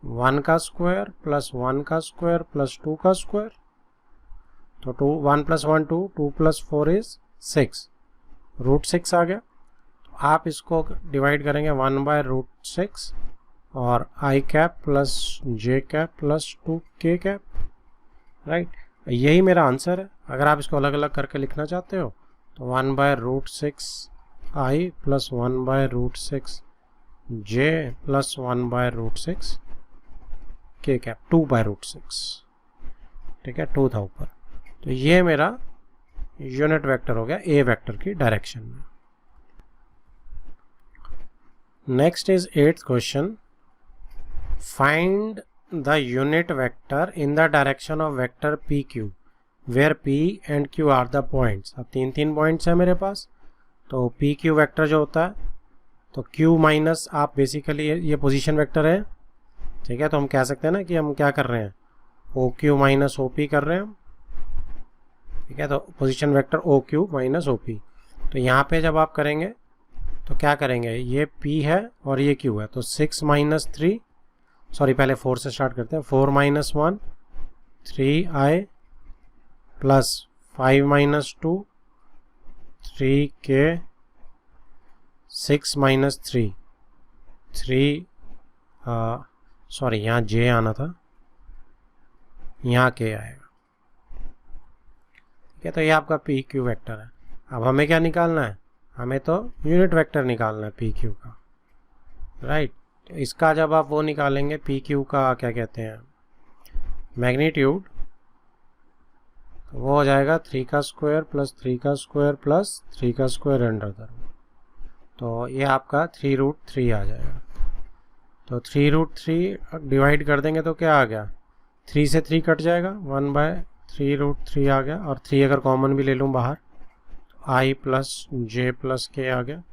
1 का स्क्वायर प्लस 1 का स्क्वायर प्लस 2 का स्क्वायर। तो 1 + 1 2, 2 + 4 इज 6, √6 आ गया। तो आप इसको डिवाइड करेंगे 1/√6 और i cap plus j cap plus 2k cap, right. यही मेरा आंसर है। अगर आप इसको अलग अलग करके लिखना चाहते हो तो 1/√6 आई प्लस 1/√6 जे प्लस 1/√6 k कैप, 2/√6, ठीक है, 2 था ऊपर। तो ये मेरा यूनिट वेक्टर हो गया ए वेक्टर की डायरेक्शन में। Next is 8th question, find the unit vector in the direction of vector P Q where P and Q are the points. अब 3 पॉइंट्स है मेरे पास। तो पी क्यू वेक्टर जो होता है, तो क्यू माइनस, आप बेसिकली ये पोजीशन वेक्टर है, ठीक है। तो हम कह सकते हैं ना कि हम क्या कर रहे हैं, O Q minus O P कर रहे हैं हम, ठीक है। तो position vector O Q minus O P. तो यहाँ पे जब आप करेंगे तो क्या करेंगे, ये P है और ये Q है, तो 6 - 3, सॉरी पहले 4 से स्टार्ट करते हैं, 4 - 1 3i plus 5 - 2 3k 6 minus 3 sorry यहाँ j आना था, यहाँ k आएगा। ठीक है, तो ये आपका पी क्यू वेक्टर है। अब हमें क्या निकालना है, हमें तो यूनिट वेक्टर निकालना है पी क्यू का, राइट। तो इसका जब आप वो निकालेंगे पी क्यू का क्या कहते हैं मैग्नीट्यूड, तो वो हो जाएगा 3 का स्क्वायर प्लस 3 का स्क्वायर प्लस 3 का स्क्वायर अंडर द रूट। तो ये आपका 3√3 आ जाएगा। तो 3√3 डिवाइड कर देंगे तो क्या आ गया, 3 से 3 कट जाएगा, 1/3√3 आ गया। और 3 अगर कॉमन भी ले लूँ बाहर, i प्लस जे प्लस के आ गया,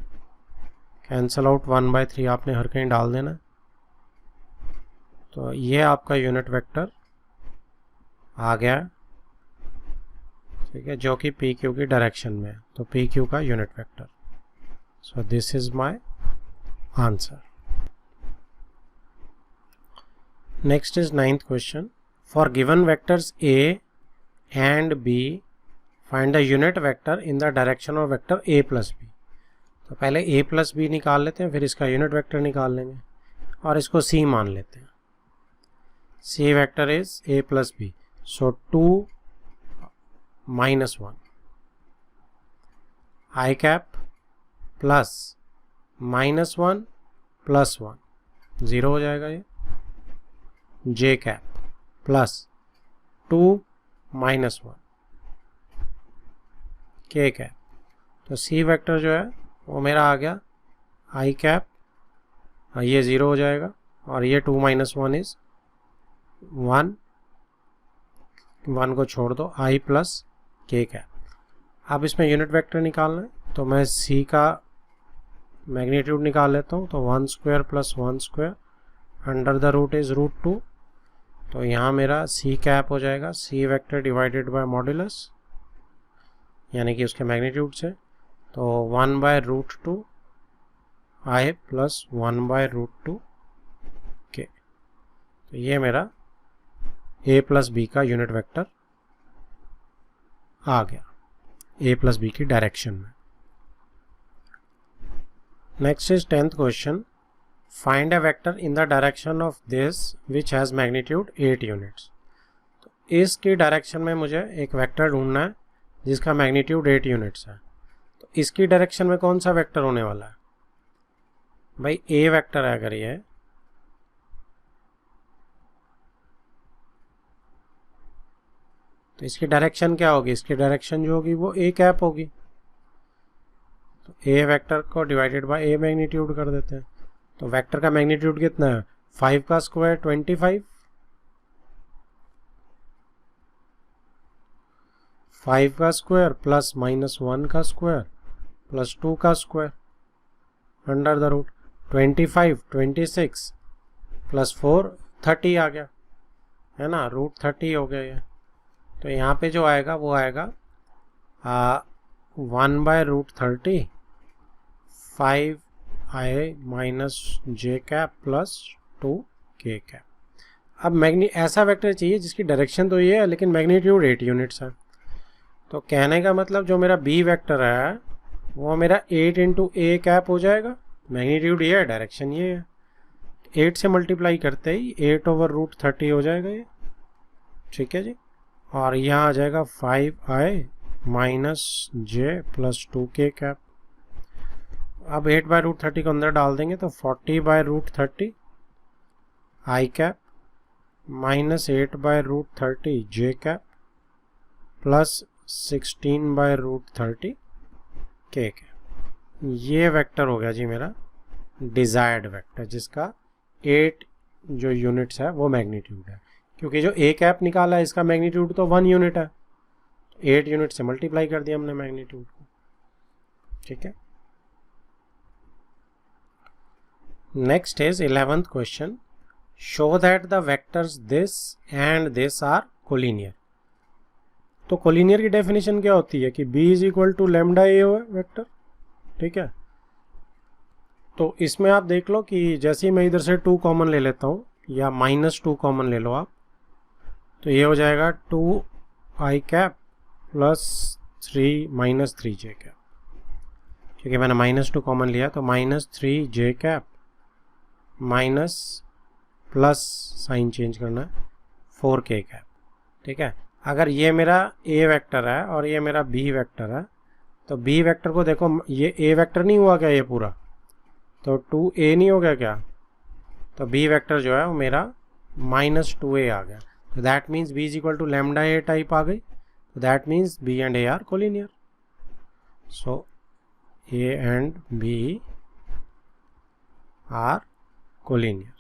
कैंसल आउट, 1/3 आपने हर कहीं डाल देना। तो ये आपका यूनिट वेक्टर आ गया, ठीक है, जो कि पी क्यू की डायरेक्शन में है। तो पी क्यू का unit vector. So this is my answer. Next is 9th question. For given vectors a and b find the unit vector in the direction of vector a plus b। तो पहले a plus b निकाल लेते हैं, फिर इसका unit vector निकाल लेंगे और इसको c मान लेते हैं। c vector is a plus b, so 2 minus 1 i cap plus -1 plus 1 0 हो जाएगा ये, j cap plus 2 minus 1 k cap. तो c वेक्टर जो है वो मेरा आ गया i कैप, ये 0 हो जाएगा और ये 2 माइनस 1 इज 1, 1 को छोड़ दो, i प्लस k कैप। अब इसमें यूनिट वेक्टर निकालना है, तो मैं c का मैग्नीट्यूड निकाल लेता हूँ। तो 1 square plus 1 square under the root is √2। तो यहाँ मेरा c कैप हो जाएगा c vector divided by modulus, यानी कि उसके मैग्नीट्यूड से। तो 1/√2 i प्लस 1/√2 k। तो ये मेरा a प्लस b का यूनिट वेक्टर आ गया a प्लस b की डायरेक्शन में। Next is 10th question. Find a vector in the direction of this which has magnitude 8 units. तो इसकी डायरेक्शन में मुझे एक वेक्टर ढूंढना है जिसका मैग्नीट्यूड 8 यूनिट्स है। तो इसकी डायरेक्शन में कौन सा वेक्टर होने वाला है भाई, a वेक्टर है अगर ये, तो इसकी डायरेक्शन क्या होगी, इसकी डायरेक्शन जो होगी वो a कैप होगी। तो a वेक्टर को डिवाइडेड बाय a मैग्नीट्यूड कर देते हैं। तो वेक्टर का मैग्नीट्यूड कितना है, 5 का स्क्वायर 25, 5 का स्क्वायर प्लस -1 का स्क्वायर प्लस 2 का square under the root 25, 26 plus 4 30 आ गया, है ना, √30 हो गया ये। तो यहाँ पे जो आएगा वो आएगा 1/√30 5i minus j cap plus 2k cap. अब ऐसा वेक्टर चाहिए जिसकी डायरेक्शन तो ये है लेकिन मैग्नीट्यूड 8 यूनिट्स है। तो कहने का मतलब जो मेरा b वेक्टर है वो मेरा 8 × a कैप हो जाएगा, मैग्नीट्यूड ये है, डायरेक्शन ये है। 8 से मल्टीप्लाई करते ही 8/√30 हो जाएगा ये, ठीक है जी। और यहाँ आ जाएगा 5i minus j plus 2k cap. अब 8/√30 को अंदर डाल देंगे तो 40/√30 i cap minus 8/√30 j cap plus 16/√30 k cap. ये वेक्टर हो गया जी मेरा डिजायर्ड वेक्टर जिसका 8 जो यूनिट्स है वो मैग्नीट्यूड है, क्योंकि जो a कैप निकाला है इसका मैग्नीट्यूड तो 1 यूनिट है, 8 यूनिट से मल्टीप्लाई कर दिया हमने मैग्नीट्यूड को, ठीक है। Next is 11th question. Show that the vectors this and this are collinear. तो कोलिनियर की डेफिनेशन क्या होती है कि b is equal to lambda a हो वेक्टर, ठीक है। तो इसमें आप देख लो कि जैसे ही मैं इधर से 2 कॉमन ले लेता हूँ या -2 कॉमन ले लो आप, तो ये हो जाएगा 2i cap plus 3 - 3j cap. क्योंकि मैंने -2 कॉमन लिया, तो -3 j cap minus plus sign change करना है 4 के कैप। ठीक है, अगर ये मेरा ए वेक्टर है और ये मेरा बी वेक्टर है, तो बी वेक्टर को देखो, ये ए वेक्टर नहीं हुआ क्या ये पूरा, तो 2a नहीं हो गया क्या, तो बी वेक्टर जो है वो मेरा -2a आ गया। तो that means b is equal to lambda a type आ गई, तो that means b and a are collinear. So a and b are collinear.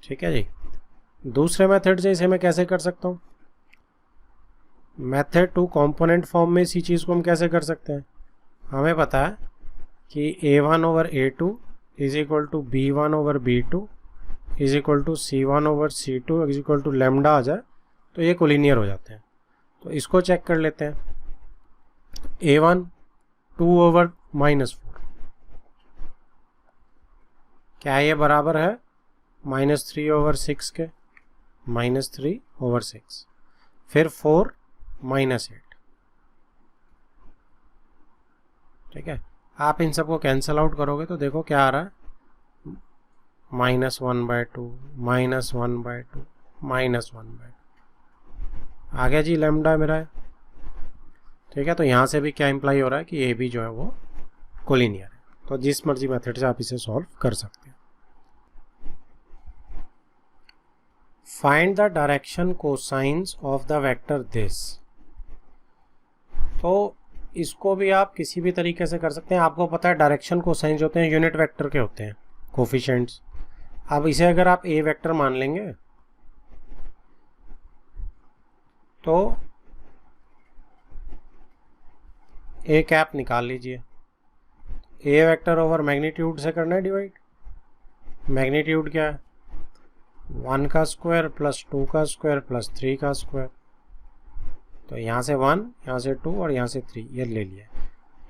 ठीक है जी। दूसरे मेथड से इसे मैं कैसे कर सकता हूँ, मेथड 2 कंपोनेंट फॉर्म में इसी चीज़ को हम कैसे कर सकते हैं, हमें पता है कि a1 over a2 is equal to b1 over b2 is equal to c1 over c2 is equal to lambda आ जाए तो ये कोलिनियर हो जाते हैं। तो इसको चेक कर लेते हैं। a1 2 ओवर -4, क्या ये बराबर है -3 ओवर 6 के, -3 ओवर 6, फिर 4 -8। ठीक है, आप इन सबको कैंसिल आउट करोगे तो देखो क्या आ रहा है, -1/2 -1/2 -1/2 आ गया जी, लैम्डा मेरा है। ठीक है, तो यहाँ से भी क्या इम्प्लाई हो रहा है कि ये भी जो है वो कोलिनियर है। तो जिस मर्जी मेथड से आप इसे सॉल्व कर सकते हैं। Find the direction cosines of the vector this. तो इसको भी आप किसी भी तरीके से कर सकते हैं। आपको पता है डायरेक्शन कोसाइंस होते हैं यूनिट वेक्टर के होते हैं, कोफिशिएंट्स। अब इसे अगर आप ए वेक्टर मान लेंगे तो ए कैप निकाल लीजिए। ए वेक्टर ओवर मैग्नीट्यूड से करना है डिवाइड। मैग्नीट्यूड क्या है, 1 का स्क्वायर प्लस 2 का स्क्वायर प्लस 3 का स्क्वायर। तो यहाँ से 1, यहाँ से 2 और यहाँ से 3, ये ले लिया।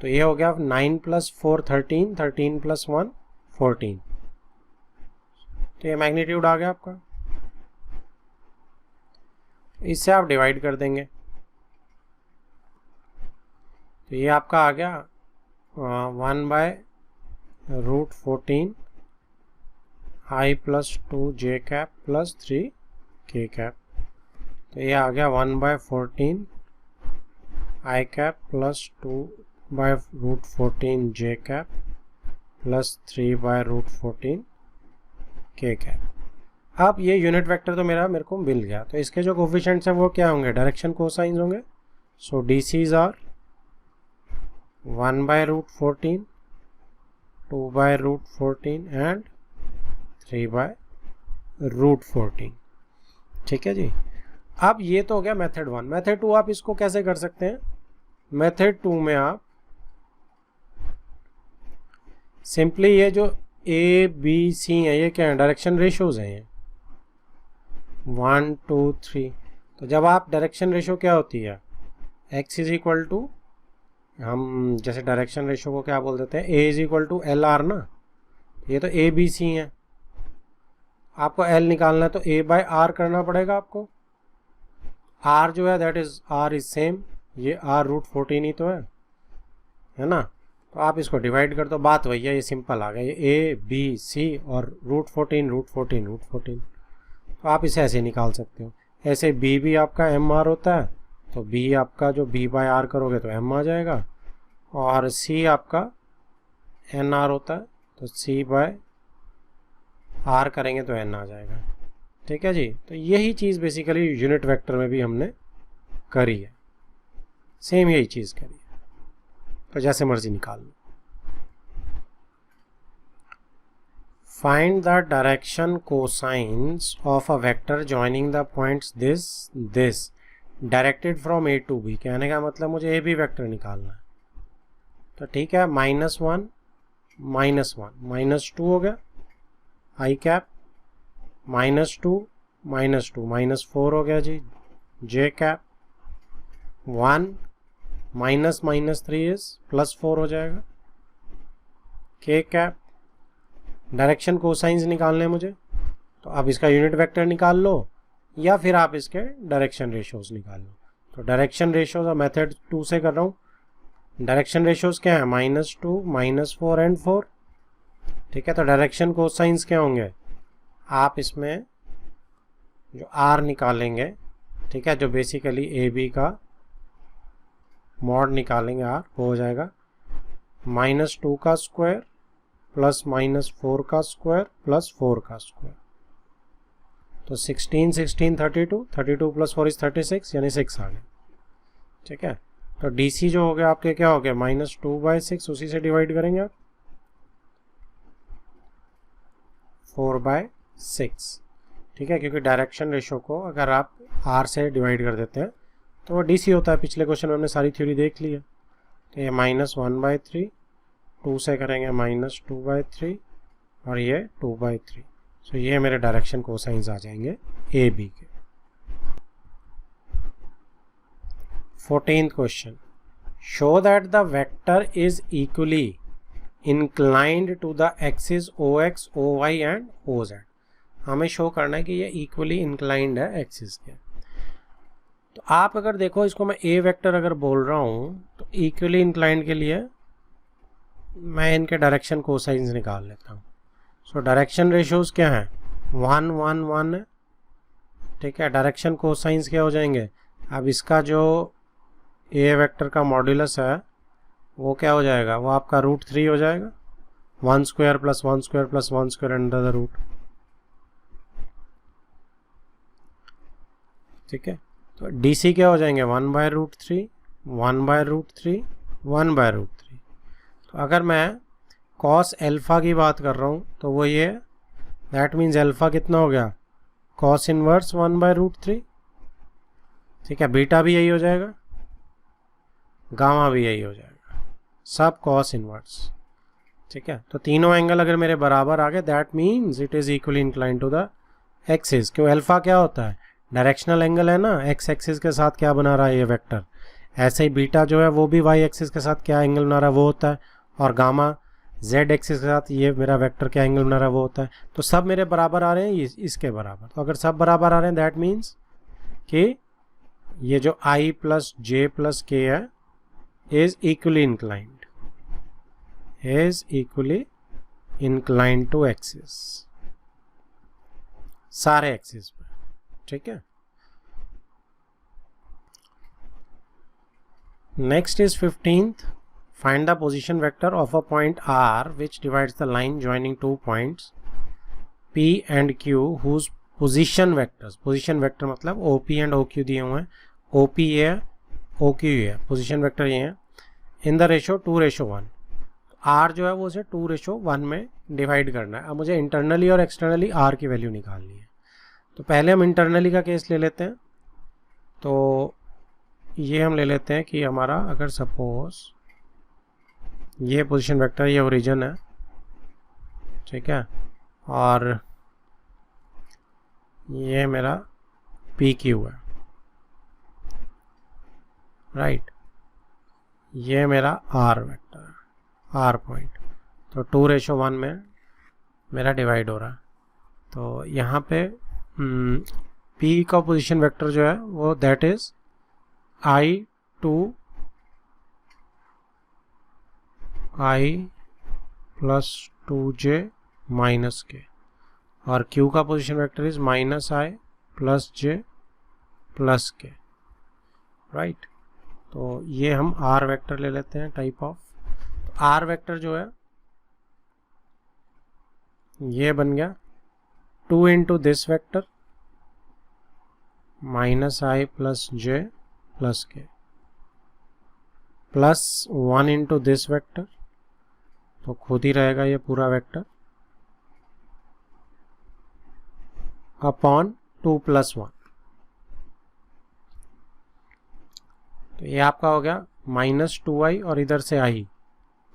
तो ये हो गया 9 + 4 13, 13 + 1 14। तो ये मैग्नीट्यूड आ गया आपका। इससे आप डिवाइड कर देंगे तो ये आपका आ गया 1/√14 i + 2 j cap plus 3 k cap. तो ये आ गया 1/14 i cap plus 2/√14 j cap plus 3/√14 k cap. अब ये यूनिट वेक्टर तो मेरे को मिल गया। तो इसके जो कोफिशिएंट्स हैं वो क्या होंगे, डायरेक्शन कोसाइंस होंगे। सो DCs आर 1/√14, 2/√14 एंड 3/√14। ठीक है जी। अब ये तो हो गया मेथड 1। मेथड 2 आप इसको कैसे कर सकते हैं, मेथड 2 में आप सिंपली ये जो A B C है ये क्या है, डायरेक्शन रेशियोज हैं ये 1 2 3। तो जब आप डायरेक्शन रेशियो क्या होती है, x इज इक्वल टू, हम जैसे डायरेक्शन रेशियो को क्या बोल देते हैं, A is equal to LR ना। ये तो A B C है, आपको L निकालना है तो A/R करना पड़ेगा आपको। R जो है that is R is same, ये R√14 ही तो है ना। तो आप इसको डिवाइड कर दो, बात वही है, ये सिंपल आ गया, ये A B C और √14 तो आप इसे ऐसे निकाल सकते हो। ऐसे B भी आपका MR होता है, तो B आपका जो B/R करोगे तो M आ जाएगा, और C आपका NR होता है तो C/R करेंगे तो N आ जाएगा। ठीक है जी। तो यही चीज़ बेसिकली यूनिट वेक्टर में भी हमने करी है, सेम यही चीज़ करी है। तो जैसे मर्जी निकाल लो। Find the direction cosines of a vector joining the points this directed from A to B। कहने का मतलब मुझे AB वेक्टर निकालना है। तो ठीक है, -1 -1 -2 हो गया i कैप, -2 -2 -4 हो गया जी j कैप, 1 -3 इज +4 हो जाएगा k कैप। डायरेक्शन कोसाइंस निकालने मुझे, तो अब इसका यूनिट वेक्टर निकाल लो या फिर आप इसके डायरेक्शन रेशियोज निकाल लो। तो डायरेक्शन रेशियोज और मेथड 2 से कर रहा हूँ। डायरेक्शन रेशियोज क्या है, -2, -4 एंड 4। ठीक है, तो डायरेक्शन कोसाइंस क्या होंगे, आप इसमें जो आर निकालेंगे, ठीक है, जो बेसिकली ए बी का मॉड निकालेंगे आर, वो हो जाएगा -2 का स्क्वायर प्लस -4 का स्क्वायर प्लस 4 का स्क्वायर। तो 16 16 32, 32 प्लस 4 इज 36, यानी 6 आ गया। ठीक है, तो DC जो हो गया आपके क्या हो गया, -2/6, उसी से डिवाइड करेंगे आप 4/6। ठीक है, क्योंकि डायरेक्शन रेशो को अगर आप R से डिवाइड कर देते हैं तो वो DC होता है। पिछले क्वेश्चन में हमने सारी थ्योरी देख ली है। तो ये -1/3, 2 से करेंगे -2/3 और ये 2/3। सो ये मेरे डायरेक्शन कोसाइंस आ जाएंगे ए बी के। 14th question, show that the vector is equally inclined to the axis OX, OY and OZ। हमें शो करना है कि ये इक्वली इंक्लाइंड है एक्सिस के। तो आप अगर देखो, इसको मैं ए वेक्टर अगर बोल रहा हूँ तो इक्वली इंक्लाइंड के लिए मैं इनके डायरेक्शन कोसाइंस निकाल लेता हूँ। सो डायरेक्शन रेशियोज क्या है, 1 1 1 है। ठीक है, डायरेक्शन कोसाइंस क्या हो जाएंगे, अब इसका जो ए वेक्टर का मॉड्यूलस है वो क्या हो जाएगा, वो आपका √3 हो जाएगा, 1 square plus 1 square plus 1 square under the root. ठीक है, तो DC क्या हो जाएंगे, 1/√3, 1/√3, 1/√3। तो अगर मैं cos अल्फा की बात कर रहा हूँ तो वो ये, दैट मीन्स अल्फा कितना हो गया, cos इनवर्स 1/√3। ठीक है, बीटा भी यही हो जाएगा, गामा भी यही हो जाएगा, सब cos इनवर्स। ठीक है, तो तीनों एंगल अगर मेरे बराबर आ गए, that means it is equally inclined to the axis. क्यों, अल्फा क्या होता है, डायरेक्शनल एंगल है ना, एक्स एक्सिस के साथ क्या बना रहा है ये वेक्टर। ऐसे ही बीटा जो है वो भी वाई एक्सिस के साथ क्या एंगल बना रहा है वो होता है, और गामा जेड एक्सिस के साथ ये मेरा वेक्टर क्या एंगल बना रहा है वो होता है। तो सब मेरे बराबर आ रहे हैं, इसके बराबर। तो अगर सब बराबर आ रहे हैं दैट मीन्स कि ये जो I plus J plus K है is equally inclined, is equally inclined to axis, सारे एक्सिस पे। ठीक है, next is 15th, find the position vector of a point R which divides the line joining two points P and Q whose position vectors, position vector मतलब OP and OQ दिए हुए हैं, OP ये है, OQ ये है, position vector ये है, इन द रेशो 2:1। R जो है वो उसे 2:1 में डिवाइड करना है। अब मुझे इंटरनली और एक्सटर्नली R की वैल्यू निकालनी है। तो पहले हम इंटरनली का केस ले लेते हैं। तो ये हम ले लेते हैं कि हमारा अगर सपोज ये पोजीशन वेक्टर, ये ओरिजिन है, ठीक है, और ये मेरा PQ है, राइट, ये मेरा R वेक्टर है, R पॉइंट। तो 2:1 में मेरा डिवाइड हो रहा है। तो यहाँ पे P का पोजीशन वेक्टर जो है वो that is I2 I plus 2J minus K, और Q का position vector is -I plus J plus K, right. तो ये हम R वेक्टर ले लेते हैं टाइप ऑफ। तो R वेक्टर जो है ये बन गया 2 into this vector -I plus J plus K plus 1 into this vector, तो खुद ही रहेगा ये पूरा वेक्टर, अपॉन 2 + 1। तो ये आपका हो गया -2i और इधर से i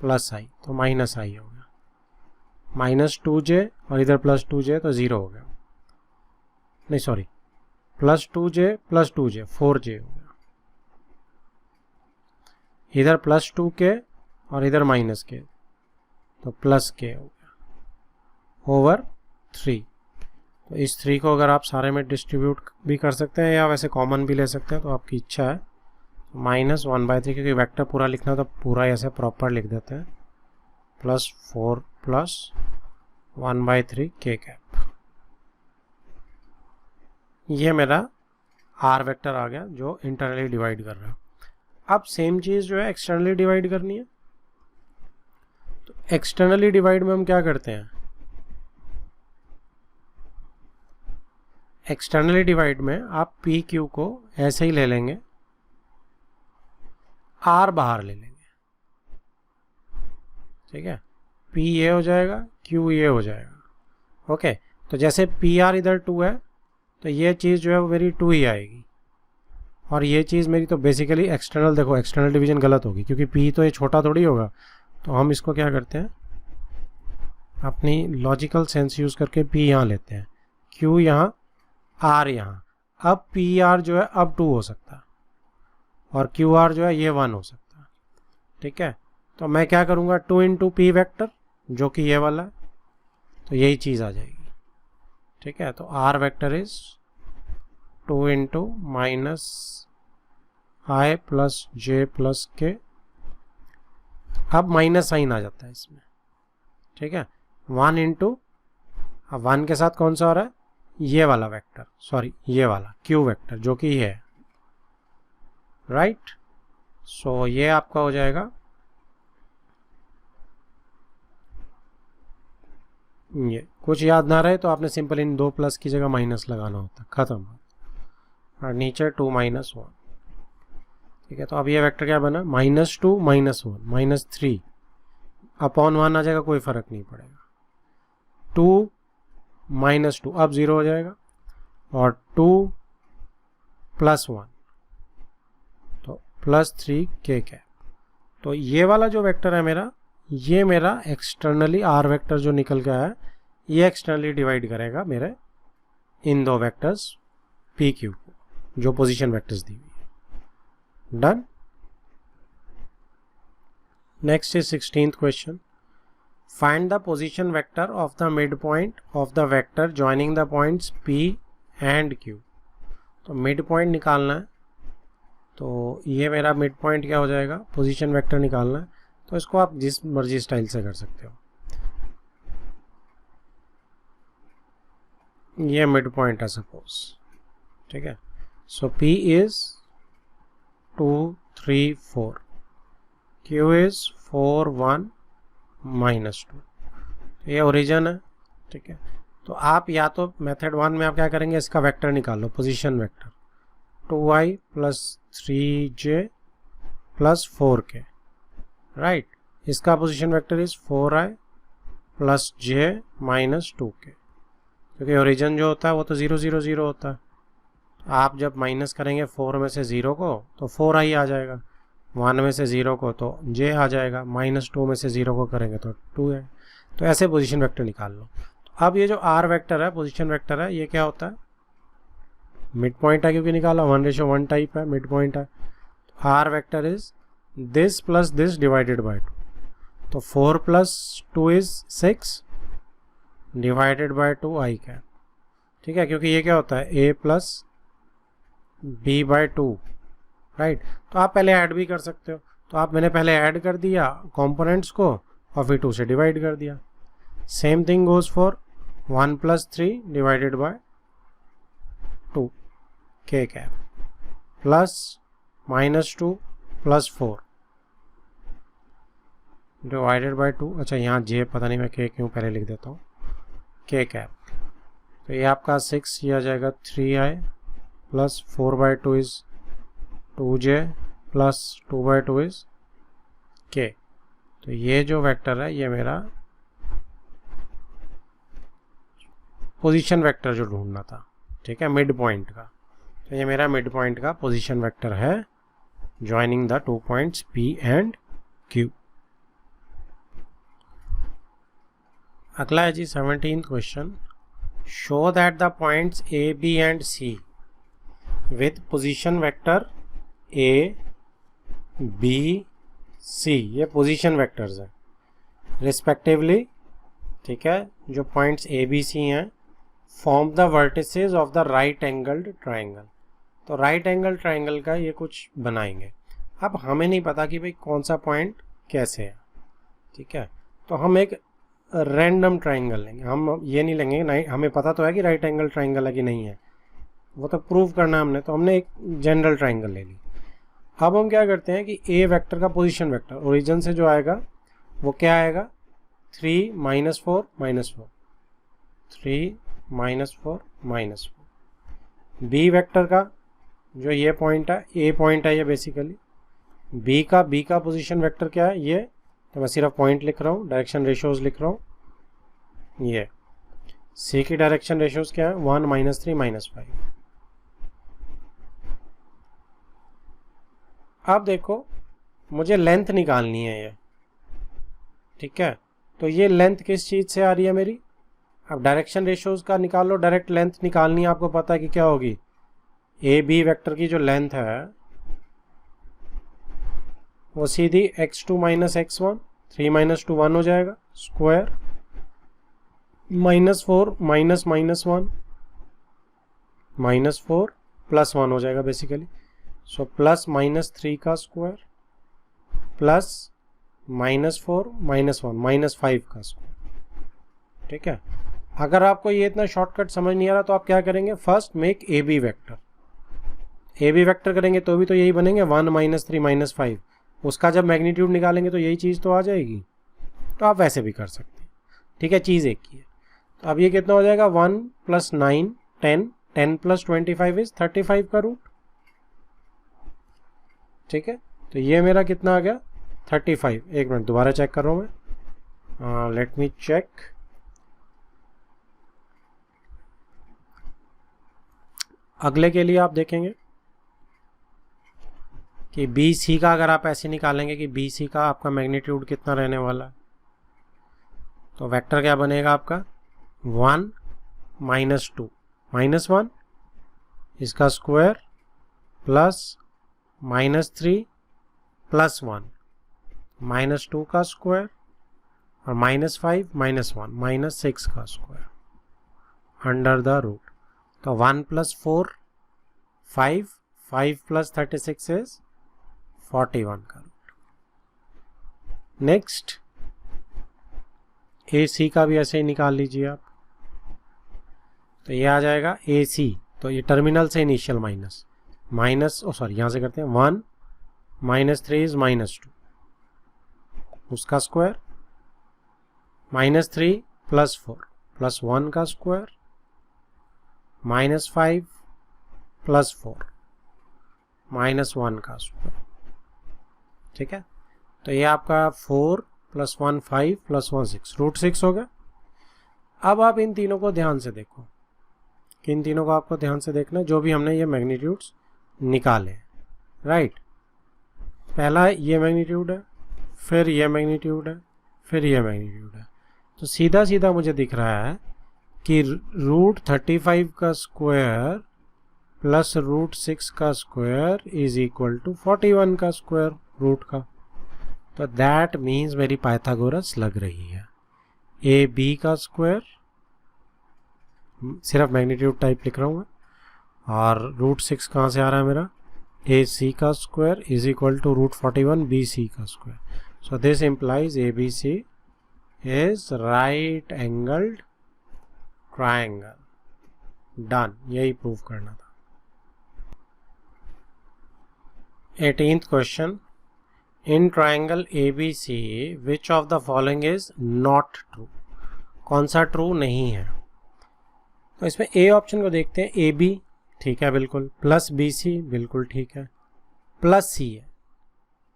प्लस i, तो -i हो गया, -2j और इधर +2j, तो 0 हो गया, नहीं sorry, +2j plus 2j 4j हो गया, इधर +2k और इधर -k, तो +k हो गया ओवर 3। तो इस 3 को अगर आप सारे में डिस्ट्रीब्यूट भी कर सकते हैं या वैसे कॉमन भी ले सकते हैं, तो आपकी इच्छा है। -1/3, क्योंकि वेक्टर पूरा लिखना तो पूरा ऐसे प्रॉपर लिख देते हैं, +4 + 1/3 k कैप। ये मेरा r वेक्टर आ गया जो इंटरनली डिवाइड कर रहा है। अब सेम चीज़ जो है एक्सटर्नली डिवाइड करनी है। तो एक्सटर्नली डिवाइड में हम क्या करते हैं, एक्सटर्नली डिवाइड में आप पी क्यू को ऐसे ही ले लेंगे, आर बाहर ले लेंगे, ठीक है। पी ये हो जाएगा, क्यू ये हो जाएगा, ओके। तो जैसे पी आर इधर 2 है तो ये चीज़ जो है वो मेरी 2 ही आएगी, और ये चीज़ मेरी तो बेसिकली एक्सटर्नल, देखो एक्सटर्नल डिवीजन गलत होगी क्योंकि पी तो ये छोटा थोड़ी होगा। तो हम इसको क्या करते हैं, अपनी लॉजिकल सेंस यूज़ करके पी यहाँ लेते हैं, क्यू यहाँ, आर यहाँ। अब पी आर जो है अब 2 हो सकता है और क्यू आर जो है ये 1 हो सकता है, ठीक है। तो मैं क्या करूँगा, 2 × पी वेक्टर जो कि ये वाला है, तो यही चीज़ आ जाएगी, ठीक है। तो R vector is 2 × -i + j + k। अब माइनस साइन आ जाता है इसमें, ठीक है। 1 × अब 1 के साथ कौन सा आ रहा है, ये वाला वेक्टर, सॉरी ये वाला क्यू वेक्टर जो कि ये है, राइट। सो ये आपका हो जाएगा ये। कुछ याद ना रहे तो आपने सिंपल इन 2 प्लस की जगह माइनस लगाना होता, खत्म। और नीचे 2 - 1, ठीक है। तो अब ये वेक्टर क्या बना, -2 - 1 -3 अपॉन 1 आ जाएगा, कोई फर्क नहीं पड़ेगा। 2 - 2 अब 0 हो जाएगा, और 2 + 1 तो +3 k कैप। तो ये वाला जो वेक्टर है मेरा, ये मेरा एक्सटर्नली आर वेक्टर जो निकल गया है, ये एक्सटर्नली डिवाइड करेगा मेरे इन 2 वेक्टर्स पी क्यू को, जो पोजीशन वेक्टर्स दी हुई है। Done. Next is 16th question. Find the position vector of the mid point of the vector joining the points P and Q. तो मिड पॉइंट निकालना है, तो ये मेरा मिड पॉइंट क्या हो जाएगा, पोजीशन वेक्टर निकालना है। तो इसको आप जिस मर्जी स्टाइल से कर सकते हो। ये मिड पॉइंट है सपोज, ठीक है। सो P इज 2 3 4, Q इज 4 1 -2, ये ओरिजिन है, ठीक है। तो आप या तो मेथड 1 में आप क्या करेंगे, इसका वेक्टर निकाल लो, position vector 2i + 3j + 4k, right. इसका position vector is 4i + j - 2k, क्योंकि ओरिजिन जो होता है वो तो 0 0 0 होता है। आप जब माइनस करेंगे 4 में से 0 को तो 4i आ जाएगा, 1 में से 0 को तो j आ जाएगा, -2 में से 0 को करेंगे तो 2 है। तो ऐसे पोजीशन वेक्टर निकाल लो। तो अब ये जो r वेक्टर है, पोजीशन वेक्टर है, ये क्या होता है, मिड पॉइंट है, क्योंकि निकाला 1:1 टाइप है, मिड पॉइंट है। तो r vector is this + this divided by 2। तो 4 + 2 is 6 divided by 2 i cap, ठीक है। क्योंकि ये क्या होता है, a + b/2, राइट। तो आप पहले ऐड भी कर सकते हो, तो आप मैंने पहले ऐड कर दिया कंपोनेंट्स को और फिर 2 से डिवाइड कर दिया। Same thing goes for 1 + 3 divided by 2 k cap plus -2 + 4 divided by 2। अच्छा यहाँ j पता नहीं मैं k क्यों पहले लिख देता हूँ, k कैप। तो ये आपका 6 ये आ जाएगा 3i + 4/2 is 2j + 2/2 is k। तो ये जो वेक्टर है ये मेरा पोजीशन वेक्टर जो ढूंढना था, ठीक है, मिड पॉइंट का। तो ये मेरा मिड पॉइंट का पोजीशन वेक्टर है joining the 2 points P and Q। अगला है जी 17th question. Show that the points A, B and C with position vector A, B, C, ये पोजीशन वेक्टर्स हैं रिस्पेक्टिवली, ठीक है। जो पॉइंट्स A, B, C हैं, form the vertices of the right angled triangle. तो right angle triangle का ये कुछ बनाएंगे। अब हमें नहीं पता कि भाई कौन सा पॉइंट कैसे है, ठीक है। तो हम एक रैंडम ट्राइंगल लेंगे, हम ये नहीं लेंगे नहीं, हमें पता तो है कि राइट एंगल ट्राइंगल है कि नहीं है, वो तो प्रूव करना है हमने, तो हमने एक जनरल ट्राइंगल ले ली। अब हम क्या करते हैं कि ए वेक्टर का पोजीशन वेक्टर ओरिजिन से जो आएगा वो क्या आएगा, 3 -4 -4, 3 -4 -4। बी वेक्टर का जो ये पॉइंट है, ए पॉइंट है ये बेसिकली, बी का पोजीशन वेक्टर क्या है ये, तो मैं सिर्फ पॉइंट लिख रहा हूँ, डायरेक्शन रेशियोज लिख रहा हूँ। ये सी की डायरेक्शन रेशियोज क्या है, 1 -3 -5। अब देखो मुझे लेंथ निकालनी है ये, ठीक है। तो ये लेंथ किस चीज़ से आ रही है मेरी, अब डायरेक्शन रेशियोज का निकाल लो, डायरेक्ट लेंथ निकालनी है, आपको पता है कि क्या होगी, ए बी वेक्टर की जो लेंथ है वो सीधी x2 - x1, 3 - 2 1 हो जाएगा, स्क्वायर -4 -1 -4 +1 हो जाएगा बेसिकली। सो प्लस -3 का स्क्वायर प्लस -4 -1 -5 का स्क्वायर, ठीक है। अगर आपको ये इतना शॉर्टकट समझ नहीं आ रहा तो आप क्या करेंगे, first make A B vector, A B vector करेंगे तो भी तो यही बनेंगे 1 -3 -5, उसका जब मैग्नीट्यूड निकालेंगे तो यही चीज़ तो आ जाएगी। तो आप वैसे भी कर सकते हैं, ठीक है, चीज़ एक ही है। तो अब ये कितना हो जाएगा, 1 + 9 10, 10 + 25 इज 35 का रूट, ठीक है। तो ये मेरा कितना आ गया, 35। एक मिनट दोबारा चेक कर रहा हूँ मैं, लेट मी चेक। अगले के लिए आप देखेंगे कि बी सी का अगर आप ऐसे निकालेंगे कि बी सी का आपका मैग्नीट्यूड कितना रहने वाला है, तो वेक्टर क्या बनेगा आपका, 1 -2 -1 इसका स्क्वायर प्लस -3 +1 -2 का स्क्वायर और -5 -1 -6 का स्क्वायर अंडर द रूट। तो 1 + 4 5 5 + 36 इज 41 का रूट। नेक्स्ट ए सी का भी ऐसे ही निकाल लीजिए आप, तो ये आ जाएगा ए सी, तो ये टर्मिनल से इनिशियल माइनस सॉरी यहाँ से करते हैं, 1 -3 इज -2 उसका स्क्वायर, -3 + 4 +1 का स्क्वायर, -5 + 4 -1 का स्क्वायर, ठीक है। तो ये आपका 4 + 1 5 + 1 6 √6 हो गया। अब आप इन तीनों को ध्यान से देखो, कि इन तीनों को आपको ध्यान से देखना जो भी हमने ये मैग्नीट्यूड्स निकाले, राइट। पहला ये मैग्नीट्यूड है, फिर ये मैग्नीट्यूड है, फिर ये मैग्नीट्यूड है। तो सीधा सीधा मुझे दिख रहा है कि √35 का स्क्वायर प्लस √6 का स्क्वायर इज इक्वल टू 41 का स्क्वायर रूट का। तो दैट मीन्स मेरी पाइथागोरस लग रही है। ए बी का स्क्वायर, सिर्फ मैग्नीट्यूड टाइप लिख रहा हूँ मैं, और √6 कहाँ से आ रहा है मेरा, ए सी का square is equal to √41 B C का square. So this implies A B C is right angled triangle. Done, यही प्रूव करना था। 18th question, in triangle A B C which of the following is not true, कौन सा true नहीं है। तो इसमें ए ऑप्शन को देखते हैं, ए बी ठीक है बिल्कुल, प्लस बी सी बिल्कुल ठीक है, प्लस सी है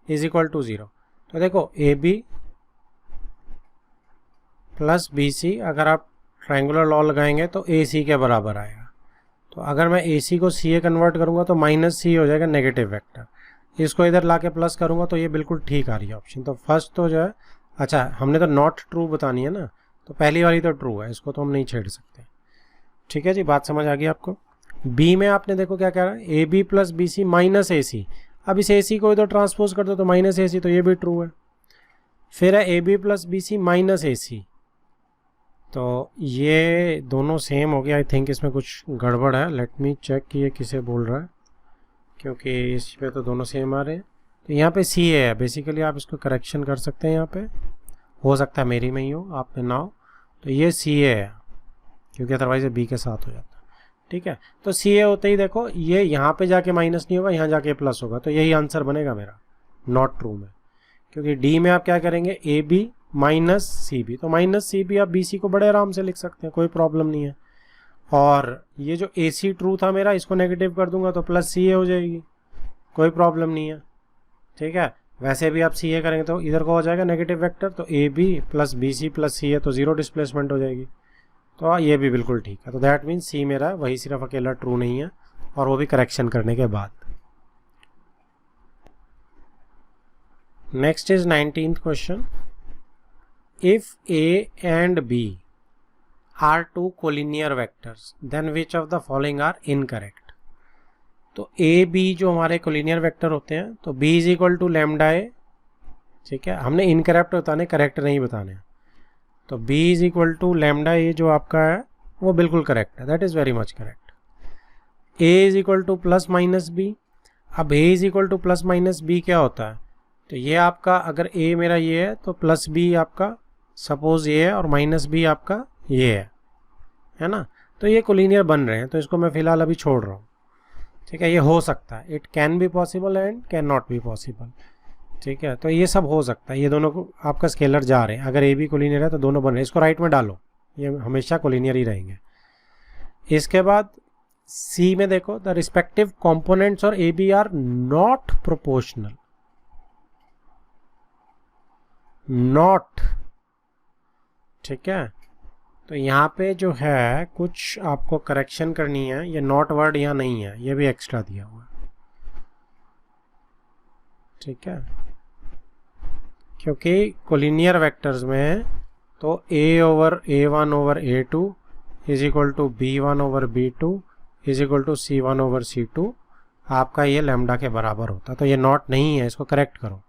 इज इक्वल टू 0। तो देखो A B plus B C, अगर आप ट्राइंगुलर लॉ लगाएंगे तो ए सी के बराबर आएगा। तो अगर मैं ए सी को सी ए कन्वर्ट करूंगा तो -c हो जाएगा नेगेटिव वेक्टर, इसको इधर लाके प्लस करूंगा तो ये बिल्कुल ठीक आ रही है ऑप्शन। तो फर्स्ट तो जो है, अच्छा हमने तो नॉट ट्रू बतानी है ना, तो पहली वाली तो ट्रू है, इसको तो हम नहीं छेड़ सकते, ठीक है जी, बात समझ आ गई आपको। बी में आपने देखो क्या कह रहा है, A B plus B C minus A C, अब इस ए सी को इधर ट्रांसपोज कर दो तो -ac, तो ये भी ट्रू है। फिर है A B plus B C minus A C, तो ये दोनों सेम हो गया। आई थिंक इसमें कुछ गड़बड़ है, लेट मी चेक कि ये किसे बोल रहा है, क्योंकि इस पे तो दोनों सेम आ रहे हैं। तो यहाँ पे सी ए है, बेसिकली आप इसको करेक्शन कर सकते हैं, यहाँ पे हो सकता है मेरी में ही हो, आप में ना हो, तो ये सी ए है क्योंकि अदरवाइज बी के साथ हो जाता है। ठीक है, तो सी ए होते ही देखो ये यहाँ पे जाके माइनस नहीं होगा, यहाँ जाके प्लस होगा, तो यही आंसर बनेगा मेरा, नॉट ट्रू में। क्योंकि डी में आप क्या करेंगे, A B minus C B, तो माइनस सी बी आप बी सी को बड़े आराम से लिख सकते हैं, कोई प्रॉब्लम नहीं है। और ये जो ए सी ट्रू था मेरा, इसको नेगेटिव कर दूंगा तो प्लस सी ए हो जाएगी, कोई प्रॉब्लम नहीं है। ठीक है, वैसे भी आप सी ए करेंगे तो इधर को हो जाएगा नेगेटिव वेक्टर, तो A B plus B C plus C A, तो जीरो डिस्प्लेसमेंट हो जाएगी, तो ये भी बिल्कुल ठीक है। तो दैट मीन्स सी मेरा वही सिर्फ अकेला ट्रू नहीं है, और वो भी करेक्शन करने के बाद। Next is 19th question, if A and B are two collinear vectors then which of the following are incorrect. तो ए बी जो हमारे कोलिनियर वेक्टर होते हैं, तो b is equal to lambda a, ठीक है, हमने इनकरेक्ट बताने, करेक्ट नहीं बताने। तो b is equal to lambda a जो आपका है वो बिल्कुल करेक्ट है, that is very much correct. a is equal to plus minus b, अब a is equal to plus minus b क्या होता है, तो ये आपका अगर a मेरा ये है तो प्लस b आपका सपोज ये है और माइनस b आपका ये है ना, तो ये कोलिनियर बन रहे हैं, तो इसको मैं फिलहाल अभी छोड़ रहा हूँ। ठीक है, ये हो सकता है, it can be possible and can not be possible. ठीक है, तो ये सब हो सकता है, ये दोनों को आपका स्केलर जा रहे हैं, अगर ए बी कोलिनियर है तो दोनों बन रहे हैं, इसको राइट में डालो, ये हमेशा कोलिनियर ही रहेंगे। इसके बाद सी में देखो, द रिस्पेक्टिव कंपोनेंट्स और A B are not proportional, not. ठीक है, तो यहाँ पे जो है कुछ आपको करेक्शन करनी है, ये नॉट वर्ड यहाँ नहीं है, ये भी एक्स्ट्रा दिया हुआ है। ठीक है, क्योंकि कोलिनियर वेक्टर्स में तो a over a1 over a2 is equal to b1 over b2 is equal to c1 over c2 आपका ये लैम्डा के बराबर होता है, तो ये नॉट नहीं है, इसको करेक्ट करो।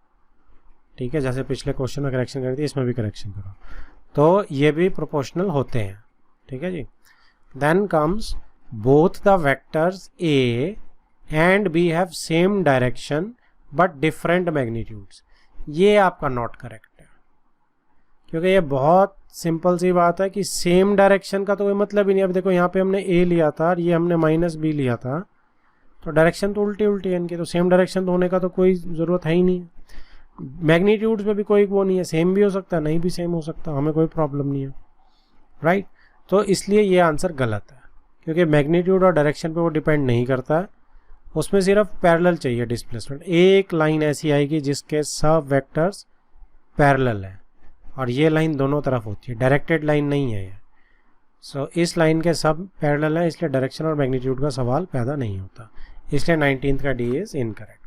ठीक है, जैसे पिछले क्वेश्चन में करेक्शन करी थी, इसमें भी करेक्शन करो, तो ये भी प्रोपोर्शनल होते हैं। ठीक है जी, then comes both the vectors a and b have same direction but different magnitudes, ये आपका नॉट करेक्ट है, क्योंकि ये बहुत सिंपल सी बात है कि सेम डायरेक्शन का तो कोई मतलब ही नहीं। अब देखो यहाँ पे हमने a लिया था और ये हमने माइनस b लिया था, तो डायरेक्शन तो उल्टी उल्टी है इनकी, तो सेम डायरेक्शन तो होने का तो कोई ज़रूरत है ही नहीं। मैग्नीट्यूड्स में भी कोई वो नहीं है, सेम भी हो सकता है, नहीं भी सेम हो सकता, हमें कोई प्रॉब्लम नहीं है, राइट। तो इसलिए ये आंसर गलत है, क्योंकि मैग्नीट्यूड और डायरेक्शन पे वो डिपेंड नहीं करता है, उसमें सिर्फ पैरेलल चाहिए डिस्प्लेसमेंट। एक लाइन ऐसी आएगी जिसके सब वेक्टर्स पैरेलल है, और ये लाइन दोनों तरफ होती है, डायरेक्टेड लाइन नहीं है ये। सो इस लाइन के सब पैरेलल है, इसलिए डायरेक्शन और मैग्नीट्यूड का सवाल पैदा नहीं होता, इसलिए 19th का डी इज इनकरेक्ट।